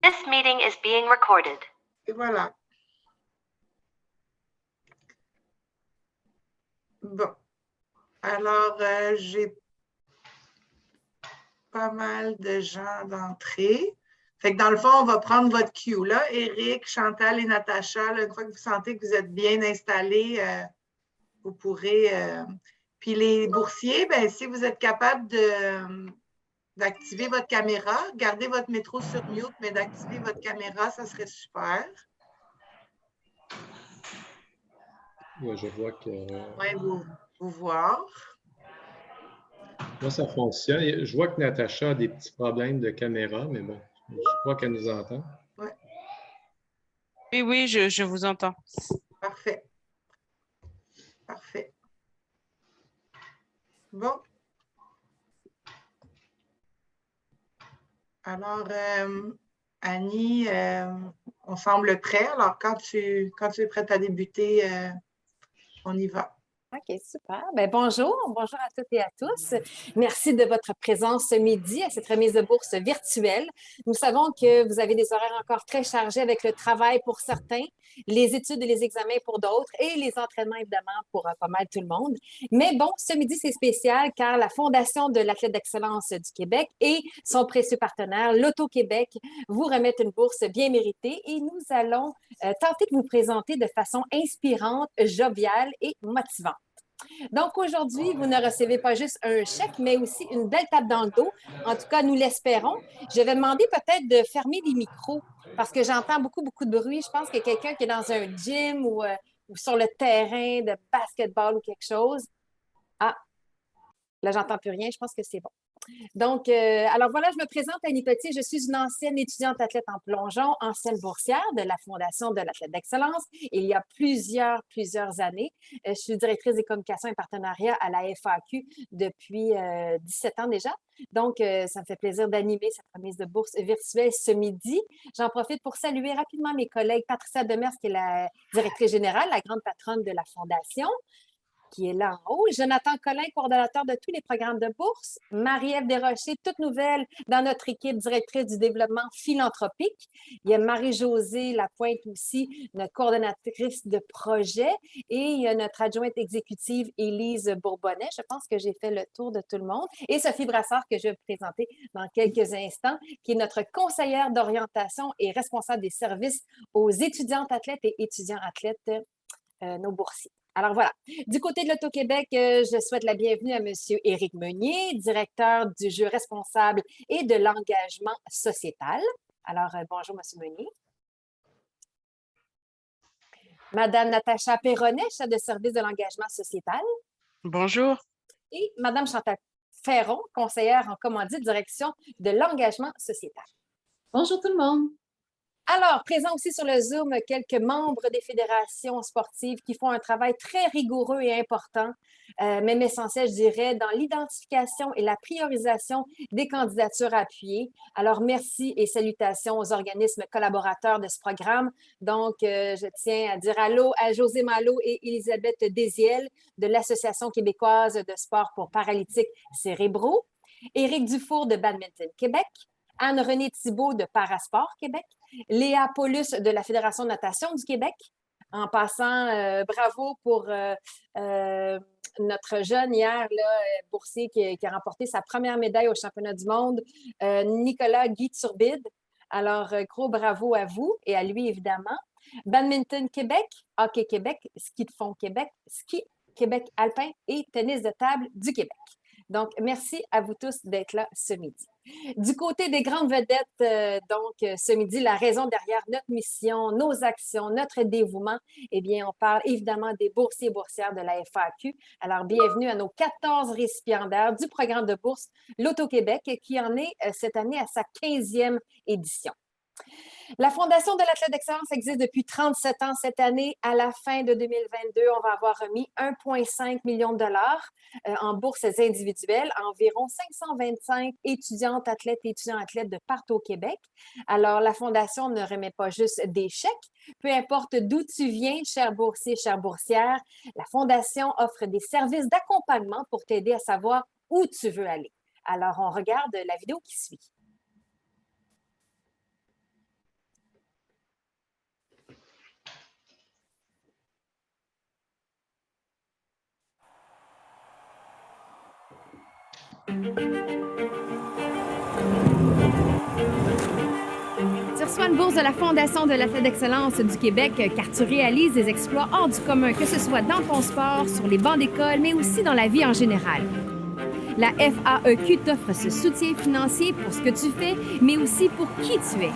This meeting is being recorded. Et voilà. Bon. Alors, j'ai pas mal de gens d'entrée. Fait que dans le fond, on va prendre votre cue, là. Éric, Chantal et Natacha, là, une fois que vous sentez que vous êtes bien installés, vous pourrez... Puis les boursiers, ben, si vous êtes capable d'activer votre caméra, gardez votre métro sur mute, mais d'activer votre caméra, ça serait super. Oui, je vois que... Oui, vous voir. Là, ça fonctionne. Je vois que Natacha a des petits problèmes de caméra, mais bon, je crois qu'elle nous entend. Ouais. Oui, je vous entends. Parfait. Parfait. Bon. Alors, Annie, on semble prêt. Alors, quand tu es prête à débuter, on y va. OK, super. Bien, bonjour à toutes et à tous. Merci de votre présence ce midi à cette remise de bourse virtuelle. Nous savons que vous avez des horaires encore très chargés avec le travail pour certains, les études et les examens pour d'autres et les entraînements, évidemment, pour pas mal tout le monde. Mais bon, ce midi, c'est spécial car la Fondation de l'athlète d'excellence du Québec et son précieux partenaire, l'Auto-Québec, vous remettent une bourse bien méritée et nous allons tenter de vous présenter de façon inspirante, joviale et motivante. Donc, aujourd'hui, vous ne recevez pas juste un chèque, mais aussi une belle tape dans le dos. En tout cas, nous l'espérons. Je vais demander peut-être de fermer les micros parce que j'entends beaucoup de bruit. Je pense qu'il y a quelqu'un qui est dans un gym ou sur le terrain de basketball ou quelque chose. Ah, là, j'entends plus rien. Je pense que c'est bon. Donc, alors voilà, je me présente Annie Petit. Je suis une ancienne étudiante athlète en plongeon, ancienne boursière de la Fondation de l'athlète d'excellence. Il y a plusieurs années. Je suis directrice des communications et partenariats à la FAQ depuis 17 ans déjà. Donc, ça me fait plaisir d'animer cette remise de bourse virtuelle ce midi. J'en profite pour saluer rapidement mes collègues Patricia Demers, qui est la directrice générale, la grande patronne de la Fondation, qui est là en haut. Jonathan Collin, coordonnateur de tous les programmes de bourse. Marie-Ève Desrochers, toute nouvelle dans notre équipe, directrice du développement philanthropique. Il y a Marie-Josée Lapointe aussi, notre coordonnatrice de projet. Et il y a notre adjointe exécutive, Élise Bourbonnais. Je pense que j'ai fait le tour de tout le monde. Et Sophie Brassard, que je vais vous présenter dans quelques instants, qui est notre conseillère d'orientation et responsable des services aux étudiantes athlètes et étudiants athlètes, nos boursiers. Alors voilà, du côté de l'Auto-Québec, je souhaite la bienvenue à M. Éric Meunier, directeur du jeu responsable et de l'engagement sociétal. Alors, bonjour, M. Meunier. Madame Natacha Perronnet, chef de service de l'engagement sociétal. Bonjour. Et Madame Chantal Ferron, conseillère en commandite direction de l'engagement sociétal. Bonjour tout le monde. Alors, présent aussi sur le Zoom, quelques membres des fédérations sportives qui font un travail très rigoureux et important, même essentiel, je dirais, dans l'identification et la priorisation des candidatures appuyées. Alors, merci et salutations aux organismes collaborateurs de ce programme. Donc, je tiens à dire allô à José Malo et Elisabeth Désiel de l'Association québécoise de sport pour paralytiques cérébraux, Éric Dufour de Badminton Québec, Anne-Renée Thibault de Parasport Québec, Léa Paulus de la Fédération de natation du Québec. En passant, bravo pour notre jeune hier, là, boursier qui a remporté sa première médaille au championnat du monde, Nicolas Guy Turbide. Alors, gros bravo à vous et à lui, évidemment. Badminton Québec, Hockey Québec, Ski de fond Québec, Ski Québec alpin et tennis de table du Québec. Donc, merci à vous tous d'être là ce midi. Du côté des grandes vedettes, donc, ce midi, la raison derrière notre mission, nos actions, notre dévouement, eh bien, on parle évidemment des boursiers et boursières de la FAQ. Alors, bienvenue à nos 14 récipiendaires du programme de bourse L'Auto-Québec, qui en est cette année à sa 15e édition. La Fondation de l'athlète d'excellence existe depuis 37 ans cette année. À la fin de 2022, on va avoir remis 1,5 million de dollars en bourses individuelles à environ 525 étudiantes athlètes et étudiants athlètes de partout au Québec. Alors, la Fondation ne remet pas juste des chèques. Peu importe d'où tu viens, cher boursier, chère boursière, la Fondation offre des services d'accompagnement pour t'aider à savoir où tu veux aller. Alors, on regarde la vidéo qui suit. Tu reçois une bourse de la Fondation de l'athlète d'excellence du Québec car tu réalises des exploits hors du commun, que ce soit dans ton sport, sur les bancs d'école, mais aussi dans la vie en général. La FAEQ t'offre ce soutien financier pour ce que tu fais, mais aussi pour qui tu es.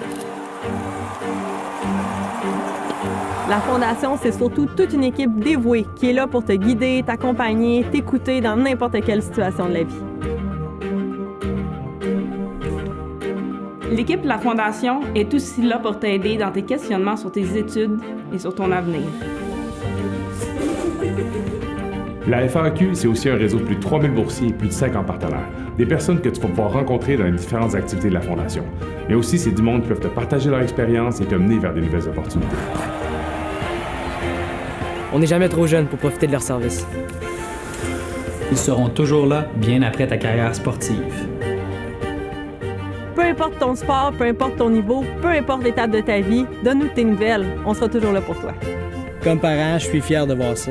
La Fondation, c'est surtout toute une équipe dévouée qui est là pour te guider, t'accompagner, t'écouter dans n'importe quelle situation de la vie. L'équipe de la Fondation est aussi là pour t'aider dans tes questionnements sur tes études et sur ton avenir. La FAEQ, c'est aussi un réseau de plus de 3000 boursiers et plus de 50 partenaires. Des personnes que tu vas pouvoir rencontrer dans les différentes activités de la Fondation. Mais aussi, c'est du monde qui peuvent te partager leur expérience et te mener vers de nouvelles opportunités. On n'est jamais trop jeune pour profiter de leurs services. Ils seront toujours là, bien après ta carrière sportive. Peu importe ton sport, peu importe ton niveau, peu importe l'étape de ta vie, donne-nous tes nouvelles. On sera toujours là pour toi. Comme parent, je suis fier de voir ça.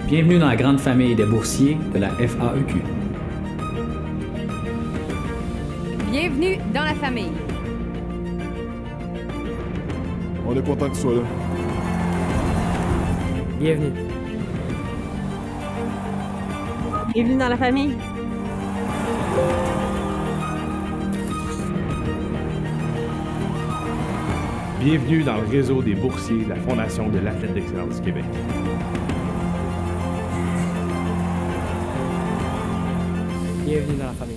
Bienvenue dans la grande famille des boursiers de la FAEQ. Bienvenue dans la famille. On est content que tu sois là. Bienvenue. Bienvenue dans la famille. Bienvenue dans le réseau des boursiers de la Fondation de l'athlète d'excellence du Québec. Bienvenue dans la famille.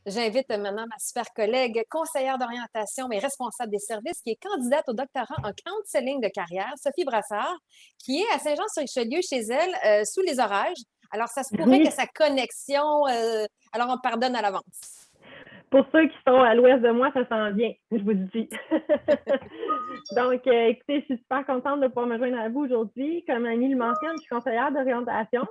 J'invite maintenant ma super collègue, conseillère d'orientation et responsable des services, qui est candidate au doctorat en counseling de carrière, Sophie Brassard, qui est à Saint-Jean-sur-Richelieu chez elle, sous les orages. Alors, ça se pourrait que sa connexion... alors, on pardonne à l'avance. Pour ceux qui sont à l'ouest de moi, ça s'en vient, je vous le dis. Donc, écoutez, je suis super contente de pouvoir me joindre à vous aujourd'hui. Comme Annie le mentionne, je suis conseillère d'orientation.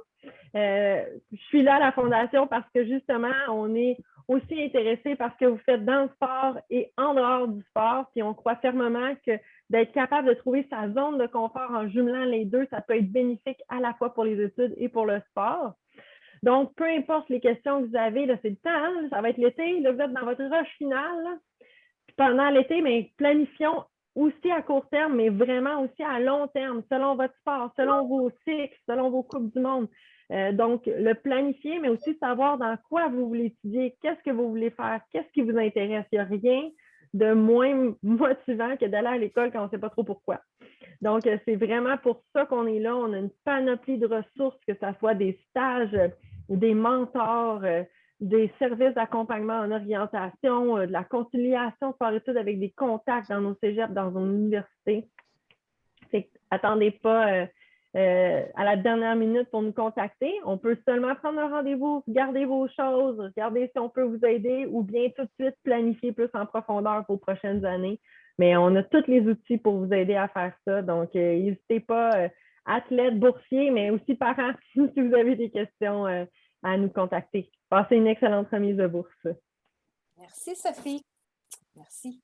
Je suis là à la Fondation parce que, justement, on est aussi intéressé par ce que vous faites dans le sport et en dehors du sport. Puis, on croit fermement que d'être capable de trouver sa zone de confort en jumelant les deux, ça peut être bénéfique à la fois pour les études et pour le sport. Donc, peu importe les questions que vous avez, là, c'est le temps, hein, ça va être l'été, là, vous êtes dans votre rush finale. Là. Puis pendant l'été, mais planifions aussi à court terme, mais vraiment aussi à long terme, selon votre sport, selon vos cycles, selon vos Coupes du monde. Donc, le planifier, mais aussi savoir dans quoi vous voulez étudier, qu'est-ce que vous voulez faire, qu'est-ce qui vous intéresse. Il n'y a rien de moins motivant que d'aller à l'école quand on ne sait pas trop pourquoi. Donc, c'est vraiment pour ça qu'on est là. On a une panoplie de ressources, que ce soit des stages, des mentors, des services d'accompagnement en orientation, de la conciliation sport-études avec des contacts dans nos cégeps, dans nos universités. Attendez pas à la dernière minute pour nous contacter. On peut seulement prendre un rendez-vous, regarder vos choses, regarder si on peut vous aider ou bien tout de suite planifier plus en profondeur pour les prochaines années. Mais on a tous les outils pour vous aider à faire ça. Donc, n'hésitez pas, athlètes, boursiers, mais aussi parents, si vous avez des questions à nous contacter. Passez une excellente remise de bourse. Merci, Sophie. Merci.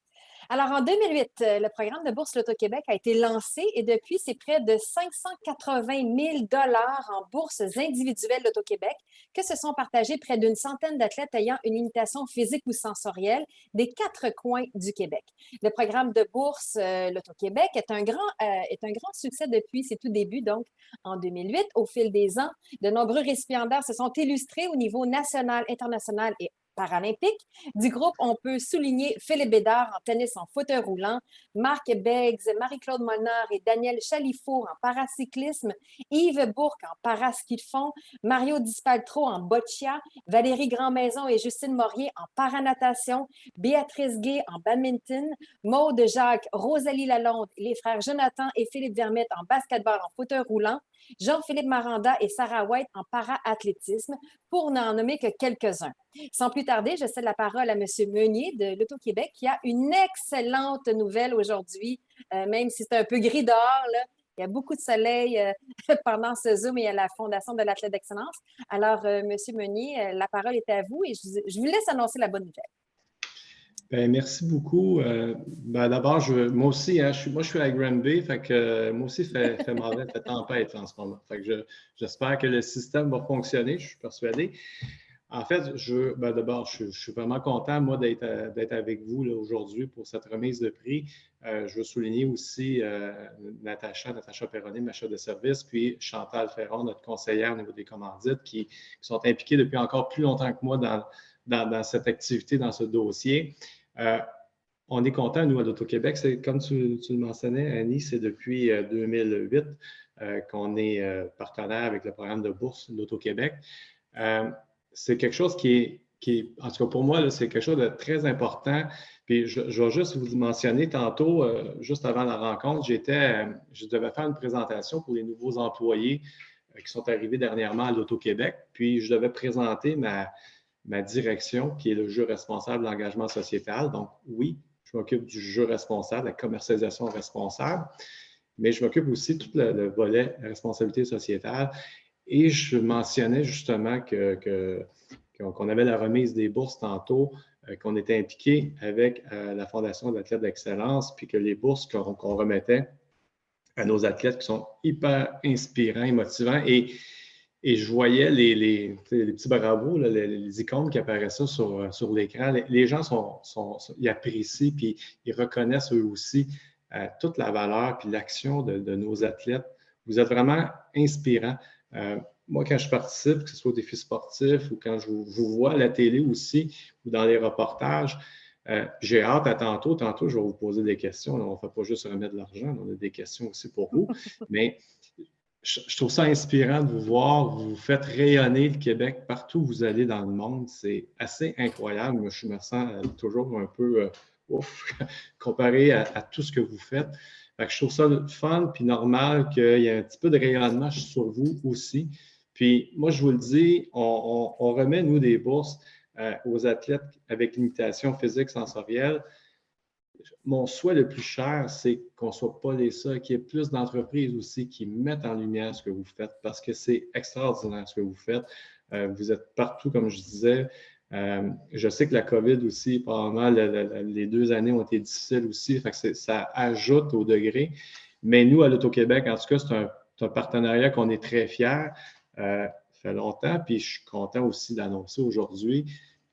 Alors, en 2008, le programme de Bourse Loto-Québec a été lancé et depuis, c'est près de 580 000 $ en bourses individuelles Loto-Québec que se sont partagés près d'une centaine d'athlètes ayant une limitation physique ou sensorielle des 4 coins du Québec. Le programme de Bourse Loto-Québec est un grand succès depuis ses tout débuts. Donc, en 2008, au fil des ans, de nombreux récipiendaires se sont illustrés au niveau national, international et paralympique. Du groupe, on peut souligner Philippe Bédard en tennis en fauteuil roulant, Marc Beggs, Marie-Claude Molnar et Daniel Chalifour en paracyclisme, Yves Bourque en paraski de fond, Mario Dispaltro en boccia, Valérie Grandmaison et Justine Morier en paranatation, Béatrice Gay en badminton, Maude Jacques, Rosalie Lalonde, les frères Jonathan et Philippe Vermette en basketball en fauteuil roulant, Jean-Philippe Maranda et Sarah White en para-athlétisme, pour n'en nommer que quelques-uns. Sans plus tarder, je cède la parole à M. Meunier de l'Auto-Québec qui a une excellente nouvelle aujourd'hui, même si c'est un peu gris dehors, là. Il y a beaucoup de soleil pendant ce Zoom et à la Fondation de l'Athlète d'Excellence. Alors, M. Meunier, la parole est à vous et je vous laisse annoncer la bonne nouvelle. Bien, merci beaucoup. D'abord, moi aussi, hein, je suis à Granby, fait que moi aussi, fait mauvais, fait tempête en ce moment. Fait que j'espère que le système va fonctionner, je suis persuadé. En fait, d'abord, je suis vraiment content, moi, d'être avec vous là, aujourd'hui pour cette remise de prix. Je veux souligner aussi Natacha Perronnet, ma chef de service, puis Chantal Ferron, notre conseillère au niveau des commandites, qui sont impliquées depuis encore plus longtemps que moi dans cette activité, dans ce dossier. On est content, nous, à l'Auto-Québec. C'est comme tu le mentionnais, Annie, c'est depuis 2008 qu'on est partenaire avec le programme de bourse d'Auto-Québec. C'est quelque chose qui est, en tout cas pour moi, c'est quelque chose de très important. Puis je vais juste vous mentionner tantôt, juste avant la rencontre, je devais faire une présentation pour les nouveaux employés qui sont arrivés dernièrement à l'Auto-Québec. Puis je devais présenter ma direction, qui est le jeu responsable de l'engagement sociétal. Donc oui, je m'occupe du jeu responsable, la commercialisation responsable, mais je m'occupe aussi de tout le volet responsabilité sociétale. Et je mentionnais justement qu'on avait la remise des bourses tantôt, qu'on était impliqué avec la Fondation de l'Athlète d'Excellence, puis que les bourses qu'on remettait à nos athlètes qui sont hyper inspirants et motivants. Et je voyais les petits bravos, là, les icônes qui apparaissaient sur l'écran. Les gens ils apprécient, puis ils reconnaissent eux aussi toute la valeur puis l'action de nos athlètes. Vous êtes vraiment inspirants. Moi, quand je participe, que ce soit aux défis sportifs ou quand je vous vois à la télé aussi ou dans les reportages, j'ai hâte à tantôt. Tantôt, je vais vous poser des questions. Là, on ne fait pas juste remettre de l'argent, on a des questions aussi pour vous. Mais je trouve ça inspirant de vous voir. Vous faites rayonner le Québec partout où vous allez dans le monde. C'est assez incroyable. Moi, je me sens toujours un peu ouf comparé à tout ce que vous faites. Fait que je trouve ça fun puis normal qu'il y ait un petit peu de rayonnement sur vous aussi. Puis moi, je vous le dis, on remet, nous, des bourses aux athlètes avec limitation physique sensorielle. Mon souhait le plus cher, c'est qu'on ne soit pas les seuls, qu'il y ait plus d'entreprises aussi qui mettent en lumière ce que vous faites parce que c'est extraordinaire ce que vous faites. Vous êtes partout, comme je disais. Je sais que la COVID aussi, probablement, les 2 années ont été difficiles aussi, fait que ça ajoute au degré. Mais nous, à l'Auto-Québec, en tout cas, c'est un partenariat qu'on est très fiers. Ça fait longtemps, puis je suis content aussi d'annoncer aujourd'hui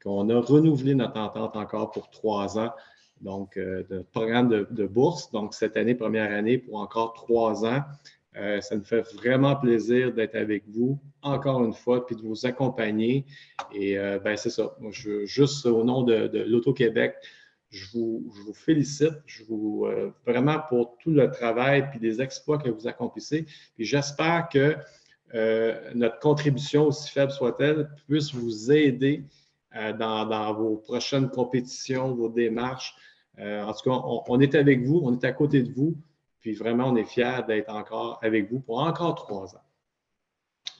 qu'on a renouvelé notre entente encore pour 3 ans, donc de programme de bourse. Donc, cette année, première année, pour encore 3 ans. Ça me fait vraiment plaisir d'être avec vous encore une fois, puis de vous accompagner. Et c'est ça. Moi, juste au nom de l'Auto-Québec, je vous félicite. Je vous vraiment pour tout le travail puis les exploits que vous accomplissez. Puis j'espère que notre contribution, aussi faible soit-elle, puisse vous aider dans vos prochaines compétitions, vos démarches. En tout cas, on est avec vous, on est à côté de vous. Puis vraiment, on est fiers d'être encore avec vous pour encore 3 ans.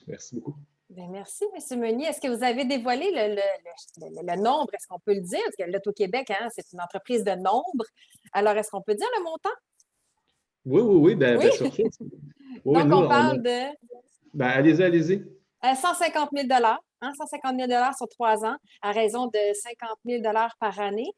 Merci beaucoup. Bien, merci, M. Meunier. Est-ce que vous avez dévoilé le nombre? Est-ce qu'on peut le dire? Parce que l'Auto-Québec, hein, c'est une entreprise de nombre. Alors, est-ce qu'on peut dire le montant? Oui. Ben, oui? surtout. Oui, donc, on parle de... Ben, allez-y. 150 000 150 000 sur 3 ans, à raison de 50 000 par année.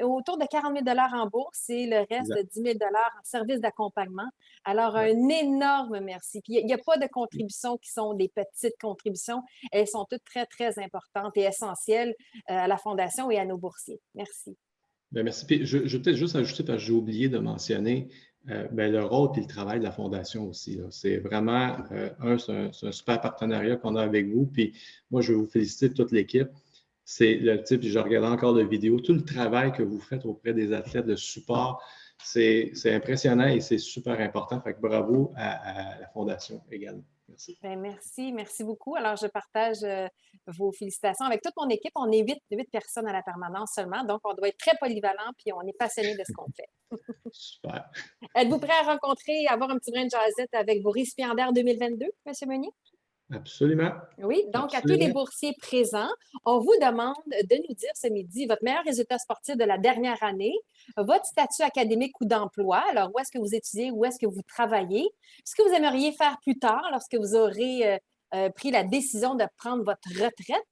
Autour de 40 000 en bourse et le reste de 10 000 en service d'accompagnement. Alors, un énorme merci. Puis, il n'y a pas de contributions qui sont des petites contributions. Elles sont toutes très, très importantes et essentielles à la Fondation et à nos boursiers. Merci. Bien, merci. Puis, je vais peut-être juste ajouter, parce que j'ai oublié de mentionner le rôle et le travail de la Fondation aussi. C'est vraiment c'est un super partenariat qu'on a avec vous. Puis moi, je veux vous féliciter toute l'équipe. C'est le type, je regardais encore de vidéos, tout le travail que vous faites auprès des athlètes de support, c'est impressionnant et c'est super important. Fait que bravo à la Fondation également. Merci. Bien, merci beaucoup. Alors, je partage vos félicitations avec toute mon équipe. On est 8 personnes à la permanence seulement, donc on doit être très polyvalent puis on est passionné de ce qu'on fait. Super. Êtes-vous prêt à rencontrer et avoir un petit brin de jazzette avec vos récipiendaires 2022, M. Meunier? Absolument. Oui, donc à tous les Absolument. boursiers présents, on vous demande de nous dire ce midi votre meilleur résultat sportif de la dernière année, votre statut académique ou d'emploi, alors où est-ce que vous étudiez, où est-ce que vous travaillez, ce que vous aimeriez faire plus tard lorsque vous aurez pris la décision de prendre votre retraite,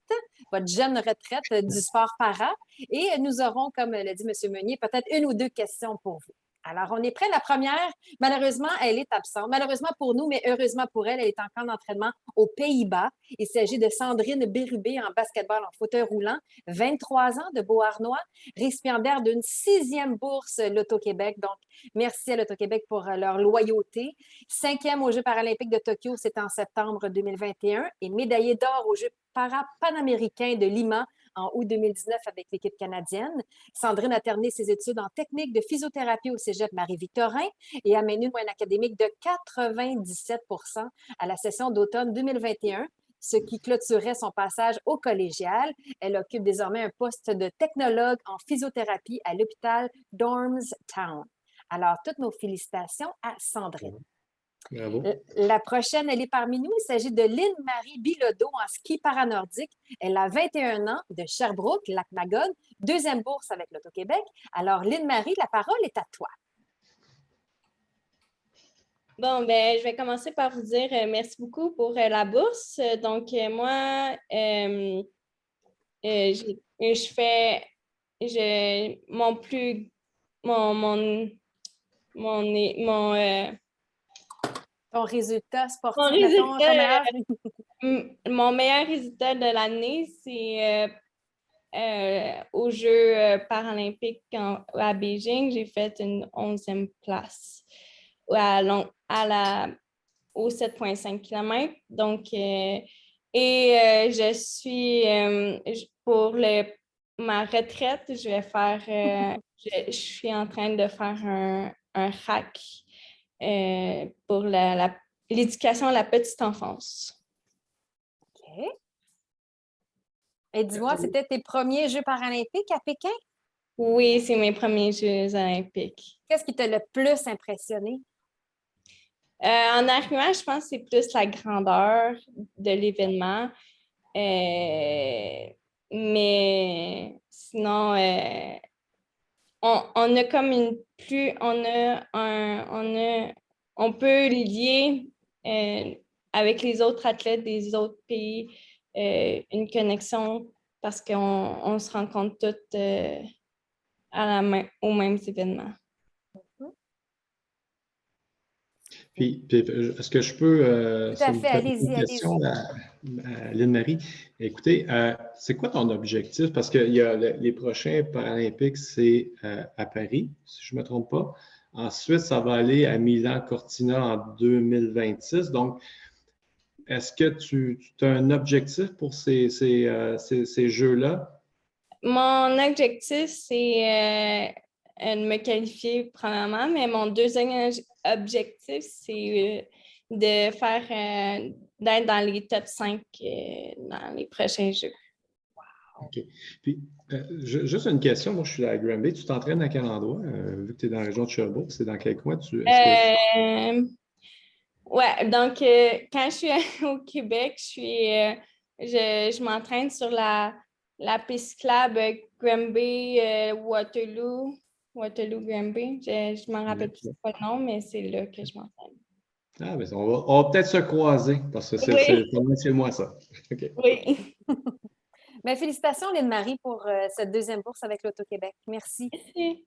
votre jeune retraite du sport para, et nous aurons, comme l'a dit M. Meunier, peut-être une ou deux questions pour vous. Alors, on est prêt. La première, malheureusement, elle est absente. Malheureusement pour nous, mais heureusement pour elle, elle est en camp d'entraînement aux Pays-Bas. Il s'agit de Sandrine Bérubé en basketball en fauteuil roulant, 23 ans, de Beauharnois, récipiendaire d'une 6e bourse Loto-Québec. Donc, merci à Loto-Québec pour leur loyauté. 5e aux Jeux paralympiques de Tokyo, c'était en septembre 2021 et médaillée d'or aux Jeux para-panaméricains de Lima en août 2019 avec l'équipe canadienne. Sandrine a terminé ses études en technique de physiothérapie au cégep Marie-Victorin et a mené une moyenne académique de 97 % à la session d'automne 2021, ce qui clôturait son passage au collégial. Elle occupe désormais un poste de technologue en physiothérapie à l'hôpital Dormstown. Alors, toutes nos félicitations à Sandrine. Bravo. La prochaine, elle est parmi nous. Il s'agit de Lynne-Marie Bilodeau en ski paranordique. Elle a 21 ans, de Sherbrooke, Lac-Magog, 2e bourse avec l'Auto-Québec. Alors, Lynne-Marie, la parole est à toi. Bon, ben, je vais commencer par vous dire merci beaucoup pour la bourse. Donc, moi, ton résultat sportif, mon meilleur résultat de l'année, c'est aux Jeux paralympiques à Beijing. J'ai fait une 11e place au 7,5 km. Donc, je suis pour ma retraite, je vais faire, je suis en train de faire un hack pour l'éducation à la petite enfance. OK. Et dis-moi, c'était tes premiers Jeux paralympiques à Pékin? Oui, c'est mes premiers Jeux olympiques. Qu'est-ce qui t'a le plus impressionné? En arrivant, je pense que c'est plus la grandeur de l'événement. Mais sinon, on a comme on peut lier avec les autres athlètes des autres pays une connexion parce qu'on se rencontre toutes aux mêmes événements. Puis est-ce que je peux Tout à fait, allez-y, une question à Lynne-Marie? Écoutez, c'est quoi ton objectif? Parce que les prochains Paralympiques, c'est à Paris, si je ne me trompe pas. Ensuite, ça va aller à Milan-Cortina en 2026. Donc, est-ce que tu as un objectif pour ces Jeux-là? Mon objectif, c'est de me qualifier premièrement, mais mon deuxième objectif, c'est d'être dans les top 5 dans les prochains Jeux. Wow. OK. Puis, juste une question. Moi, je suis à Granby. Tu t'entraînes à quel endroit? Vu que tu es dans la région de Sherbrooke, c'est dans quel coin? Ouais, donc quand je suis au Québec, je m'entraîne sur la piste cyclable Granby, Waterloo-Granby. Je ne m'en rappelle plus pas le nom, mais c'est là que je m'entraîne. Ah, bien, on va peut-être se croiser parce que c'est moi ça. Okay. Oui. Bien, félicitations, Lynne-Marie, pour cette deuxième bourse avec l'Auto-Québec. Merci. Merci.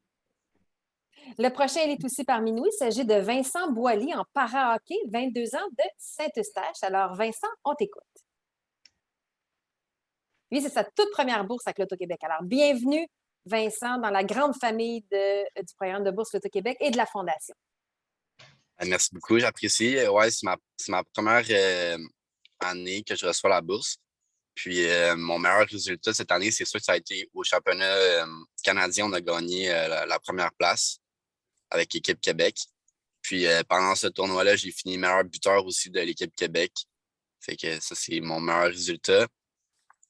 Le prochain, il est aussi parmi nous. Il s'agit de Vincent Boily en para-hockey, 22 ans, de Saint-Eustache. Alors, Vincent, on t'écoute. Lui, c'est sa toute première bourse avec l'Auto-Québec. Alors, bienvenue, Vincent, dans la grande famille du programme de bourse l'Auto-Québec et de la Fondation. Merci beaucoup, j'apprécie. Ouais, c'est ma première année que je reçois la bourse. Puis, mon meilleur résultat cette année, c'est sûr que ça a été au championnat canadien. On a gagné la première place avec l'équipe Québec. Puis, pendant ce tournoi-là, j'ai fini meilleur buteur aussi de l'équipe Québec. Fait que ça, c'est mon meilleur résultat.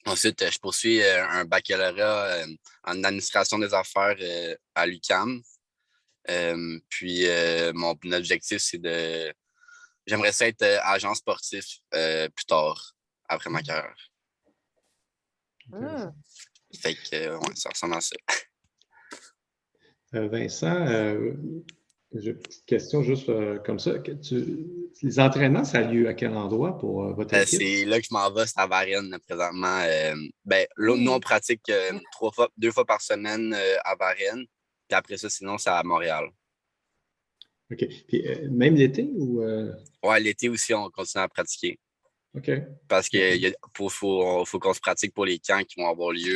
Ensuite, je poursuis un baccalauréat en administration des affaires à l'UQAM. Puis, mon objectif, c'est de j'aimerais ça être agent sportif plus tard, après ma carrière. Fait que, ouais, ça ressemble à ça. Vincent, j'ai une petite question juste comme ça. Les entraînements, ça a lieu à quel endroit pour votre équipe? C'est là que je m'en vais, c'est à Varennes présentement. Là, nous, on pratique 2 fois par semaine à Varennes. Puis après ça, sinon, c'est à Montréal. OK. Puis même l'été ou? Ouais, l'été aussi, on continue à pratiquer. OK. Parce qu'il faut qu'on se pratique pour les camps qui vont avoir lieu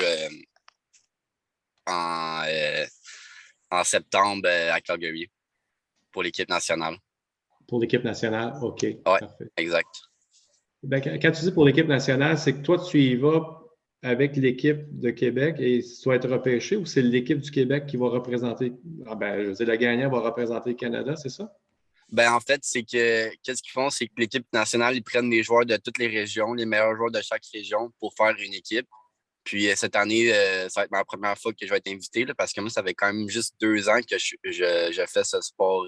en septembre à Calgary pour l'équipe nationale. Pour l'équipe nationale, OK. Ouais, parfait. exact. Ben, quand tu dis pour l'équipe nationale, c'est que toi, tu y vas avec l'équipe de Québec et tu vas être repêché ou c'est l'équipe du Québec qui va représenter, je veux dire, le gagnant va représenter le Canada, c'est ça? Ben, en fait, c'est que qu'est-ce qu'ils font, c'est que l'équipe nationale, ils prennent des joueurs de toutes les régions, les meilleurs joueurs de chaque région pour faire une équipe. Puis cette année, ça va être ma première fois que je vais être invité là, parce que moi, ça fait quand même juste 2 ans que je fais ce sport,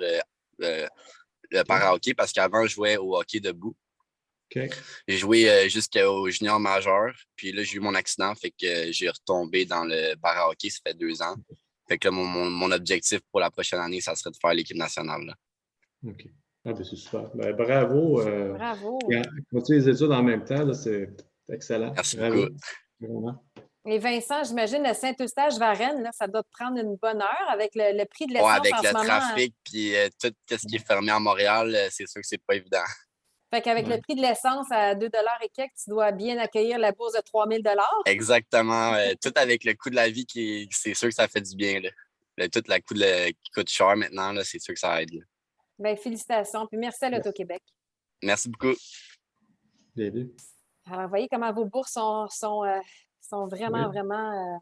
le para-hockey, parce qu'avant, je jouais au hockey debout. Okay. J'ai joué jusqu'au junior majeur, puis là, j'ai eu mon accident, fait que j'ai retombé dans le para-hockey, ça fait 2 ans. Fait que là, mon objectif pour la prochaine année, ça serait de faire l'équipe nationale. Là. OK. Ah, ben c'est super. Ben, bravo. Bravo. Continuer les études en même temps, là, c'est excellent. Merci bravo. beaucoup. Vraiment. Et Vincent, j'imagine le Saint-Eustache-Varennes, là, ça doit te prendre une bonne heure avec le prix de l'essence avec en le ce moment. trafic puis tout ce qui est fermé à Montréal, c'est sûr que c'est pas évident. Fait qu'avec le prix de l'essence à 2 et quelques, tu dois bien accueillir la bourse de 3 000 Exactement. Tout avec le coût de la vie, c'est sûr que ça fait du bien. Là. Tout le coût qui coûte cher maintenant, là, c'est sûr que ça aide. Bien, félicitations. Puis merci à l'Auto-Québec. Merci beaucoup. Bienvenue. Alors, vous voyez comment vos bourses sont vraiment, vraiment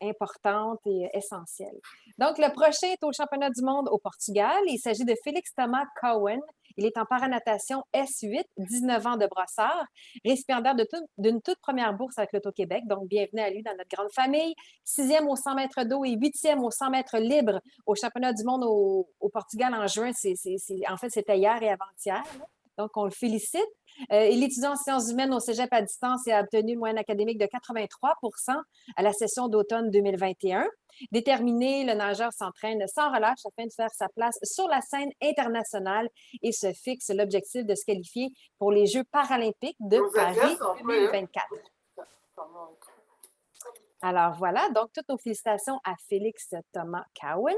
importantes et essentielles. Donc, le prochain est au championnat du monde au Portugal. Il s'agit de Félix Thomas Cowan. Il est en paranatation S8, 19 ans de brossard, récipiendaire d'une toute première bourse avec l'Auto-Québec. Donc, bienvenue à lui dans notre grande famille. 6e au 100 mètres d'eau et 8e au 100 mètres libre au championnat du monde au Portugal en juin. En fait, c'était hier et avant-hier. Là. Donc, on le félicite. Il étudie en sciences humaines au cégep à distance et a obtenu une moyenne académique de 83 à la session d'automne 2021. Déterminé, le nageur s'entraîne sans relâche afin de faire sa place sur la scène internationale et se fixe l'objectif de se qualifier pour les Jeux paralympiques de Paris 2024. Alors voilà, donc toutes nos félicitations à Félix Thomas Cowan.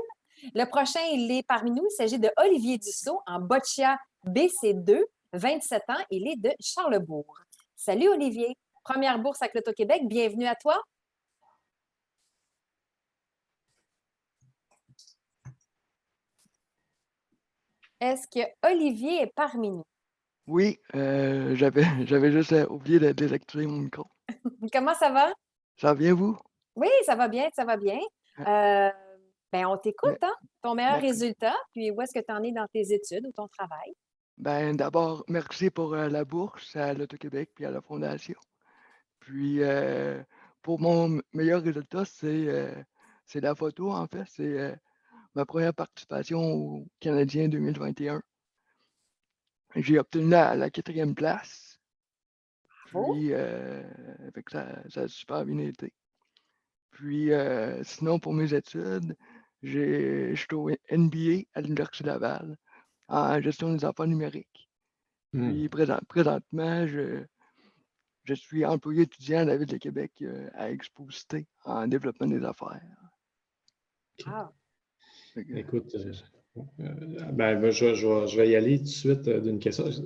Le prochain, il est parmi nous. Il s'agit de Olivier Dussault en boccia BC2. 27 ans, il est de Charlesbourg. Salut Olivier, première bourse avec l'Auto-Québec, bienvenue à toi. Est-ce que Olivier est parmi nous? Oui, j'avais juste oublié de désactiver mon micro. Comment ça va? Ça va bien, vous? Oui, ça va bien, ça va bien. On t'écoute, hein? Ton meilleur résultat, puis où est-ce que tu en es dans tes études ou ton travail? Ben, d'abord, merci pour la bourse à l'Auto-Québec puis à la Fondation. Puis, pour mon meilleur résultat, c'est la photo, en fait. C'est ma première participation au Canadien 2021. J'ai obtenu la 4e place. Puis, ça a super bien été. Puis, sinon, pour mes études, je suis au MBA à l'Université Laval en gestion des affaires numériques. Puis, présentement, je suis employé étudiant à la Ville de Québec à Exposité en développement des affaires. Ah. Écoute, je vais y aller tout de suite d'une question. Tu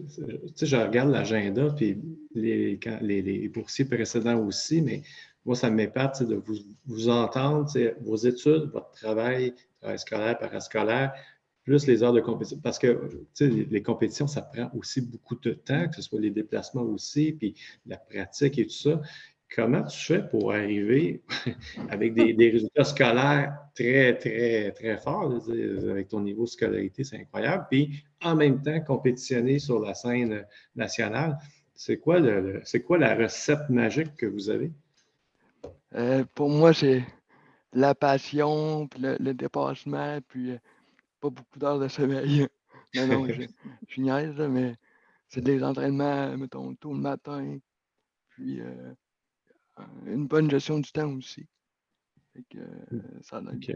sais, je regarde l'agenda, puis les boursiers précédents aussi, mais moi, ça m'épate de vous entendre, vos études, votre travail scolaire, parascolaire, plus les heures de compétition. Parce que les compétitions, ça prend aussi beaucoup de temps, que ce soit les déplacements aussi, puis la pratique et tout ça. Comment tu fais pour arriver avec des résultats scolaires très, très, très forts, avec ton niveau de scolarité, c'est incroyable, puis en même temps compétitionner sur la scène nationale? C'est quoi la recette magique que vous avez? Pour moi, c'est la passion, puis le dépassement, puis pas beaucoup d'heures de sommeil. Non, je niaise, là, mais c'est des entraînements, mettons, tôt le matin, puis une bonne gestion du temps aussi. Fait que, ça aide. OK.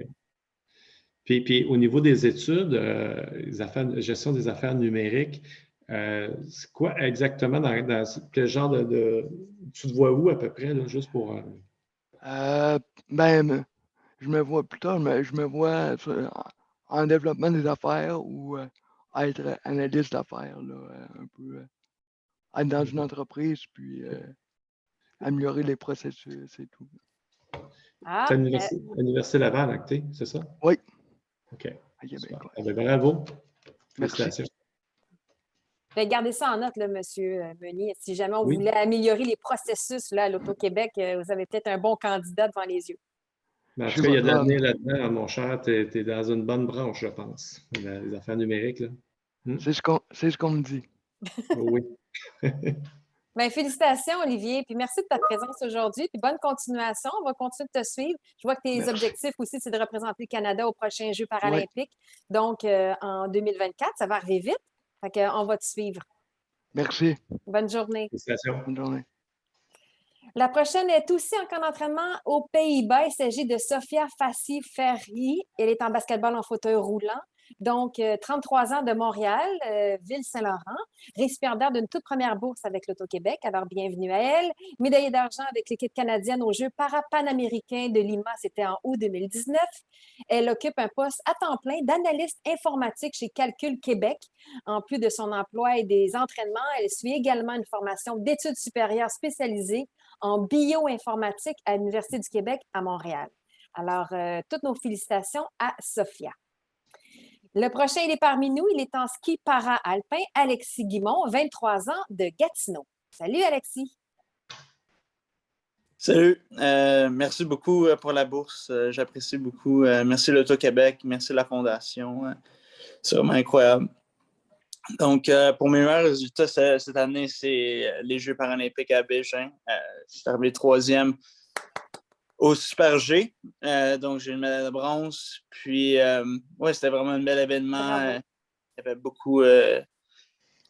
Puis au niveau des études, gestion des affaires numériques, c'est quoi exactement dans quel genre tu te vois où à peu près, là, juste pour. Ben, je me vois plus tard, mais je me vois en développement des affaires ou être analyste d'affaires, là, un peu être dans une entreprise, puis améliorer les processus et tout. C'est à l'Université Laval, Acté, c'est ça? Oui. OK. À Québec, ouais. Eh bien, bravo. Merci. Félicitations. Gardez ça en note, là, M. Meunier. Si jamais on Oui. voulait améliorer les processus là, à l'Auto-Québec, vous avez peut-être un bon candidat devant les yeux. Mais en tout cas, il y a de l'avenir là-dedans, mon cher. Tu es dans une bonne branche, je pense. Les affaires numériques, là. C'est ce qu'on me dit. Oui. Bien, félicitations, Olivier. Puis merci de ta présence aujourd'hui. Puis bonne continuation. On va continuer de te suivre. Je vois que tes objectifs aussi, c'est de représenter le Canada aux prochains Jeux paralympiques. Oui. Donc, en 2024, ça va arriver vite. Fait qu'on va te suivre. Merci. Bonne journée. Félicitations. Bonne journée. La prochaine est aussi en camp d'entraînement aux Pays-Bas. Il s'agit de Sophia Fassi-Ferry. Elle est en basketball en fauteuil roulant. Donc, 33 ans de Montréal, Ville-Saint-Laurent, récipiendaire d'une toute première bourse avec l'Auto-Québec. Alors, bienvenue à elle. Médaillée d'argent avec l'équipe canadienne aux Jeux para-panaméricains de Lima, c'était en août 2019. Elle occupe un poste à temps plein d'analyste informatique chez Calcul Québec. En plus de son emploi et des entraînements, elle suit également une formation d'études supérieures spécialisée en bioinformatique à l'Université du Québec à Montréal. Alors, toutes nos félicitations à Sophia. Le prochain, il est parmi nous. Il est en ski para-alpin. Alexis Guimond, 23 ans, de Gatineau. Salut, Alexis. Salut. Merci beaucoup pour la bourse. J'apprécie beaucoup. Merci l'Auto-Québec. Merci la Fondation. C'est vraiment incroyable. Donc, pour mes meilleurs résultats cette année, c'est les Jeux paralympiques à Beijing. Je suis arrivé 3e au Super G. Donc, j'ai une médaille de bronze. Puis, ouais, c'était vraiment un bel événement. Il y avait beaucoup.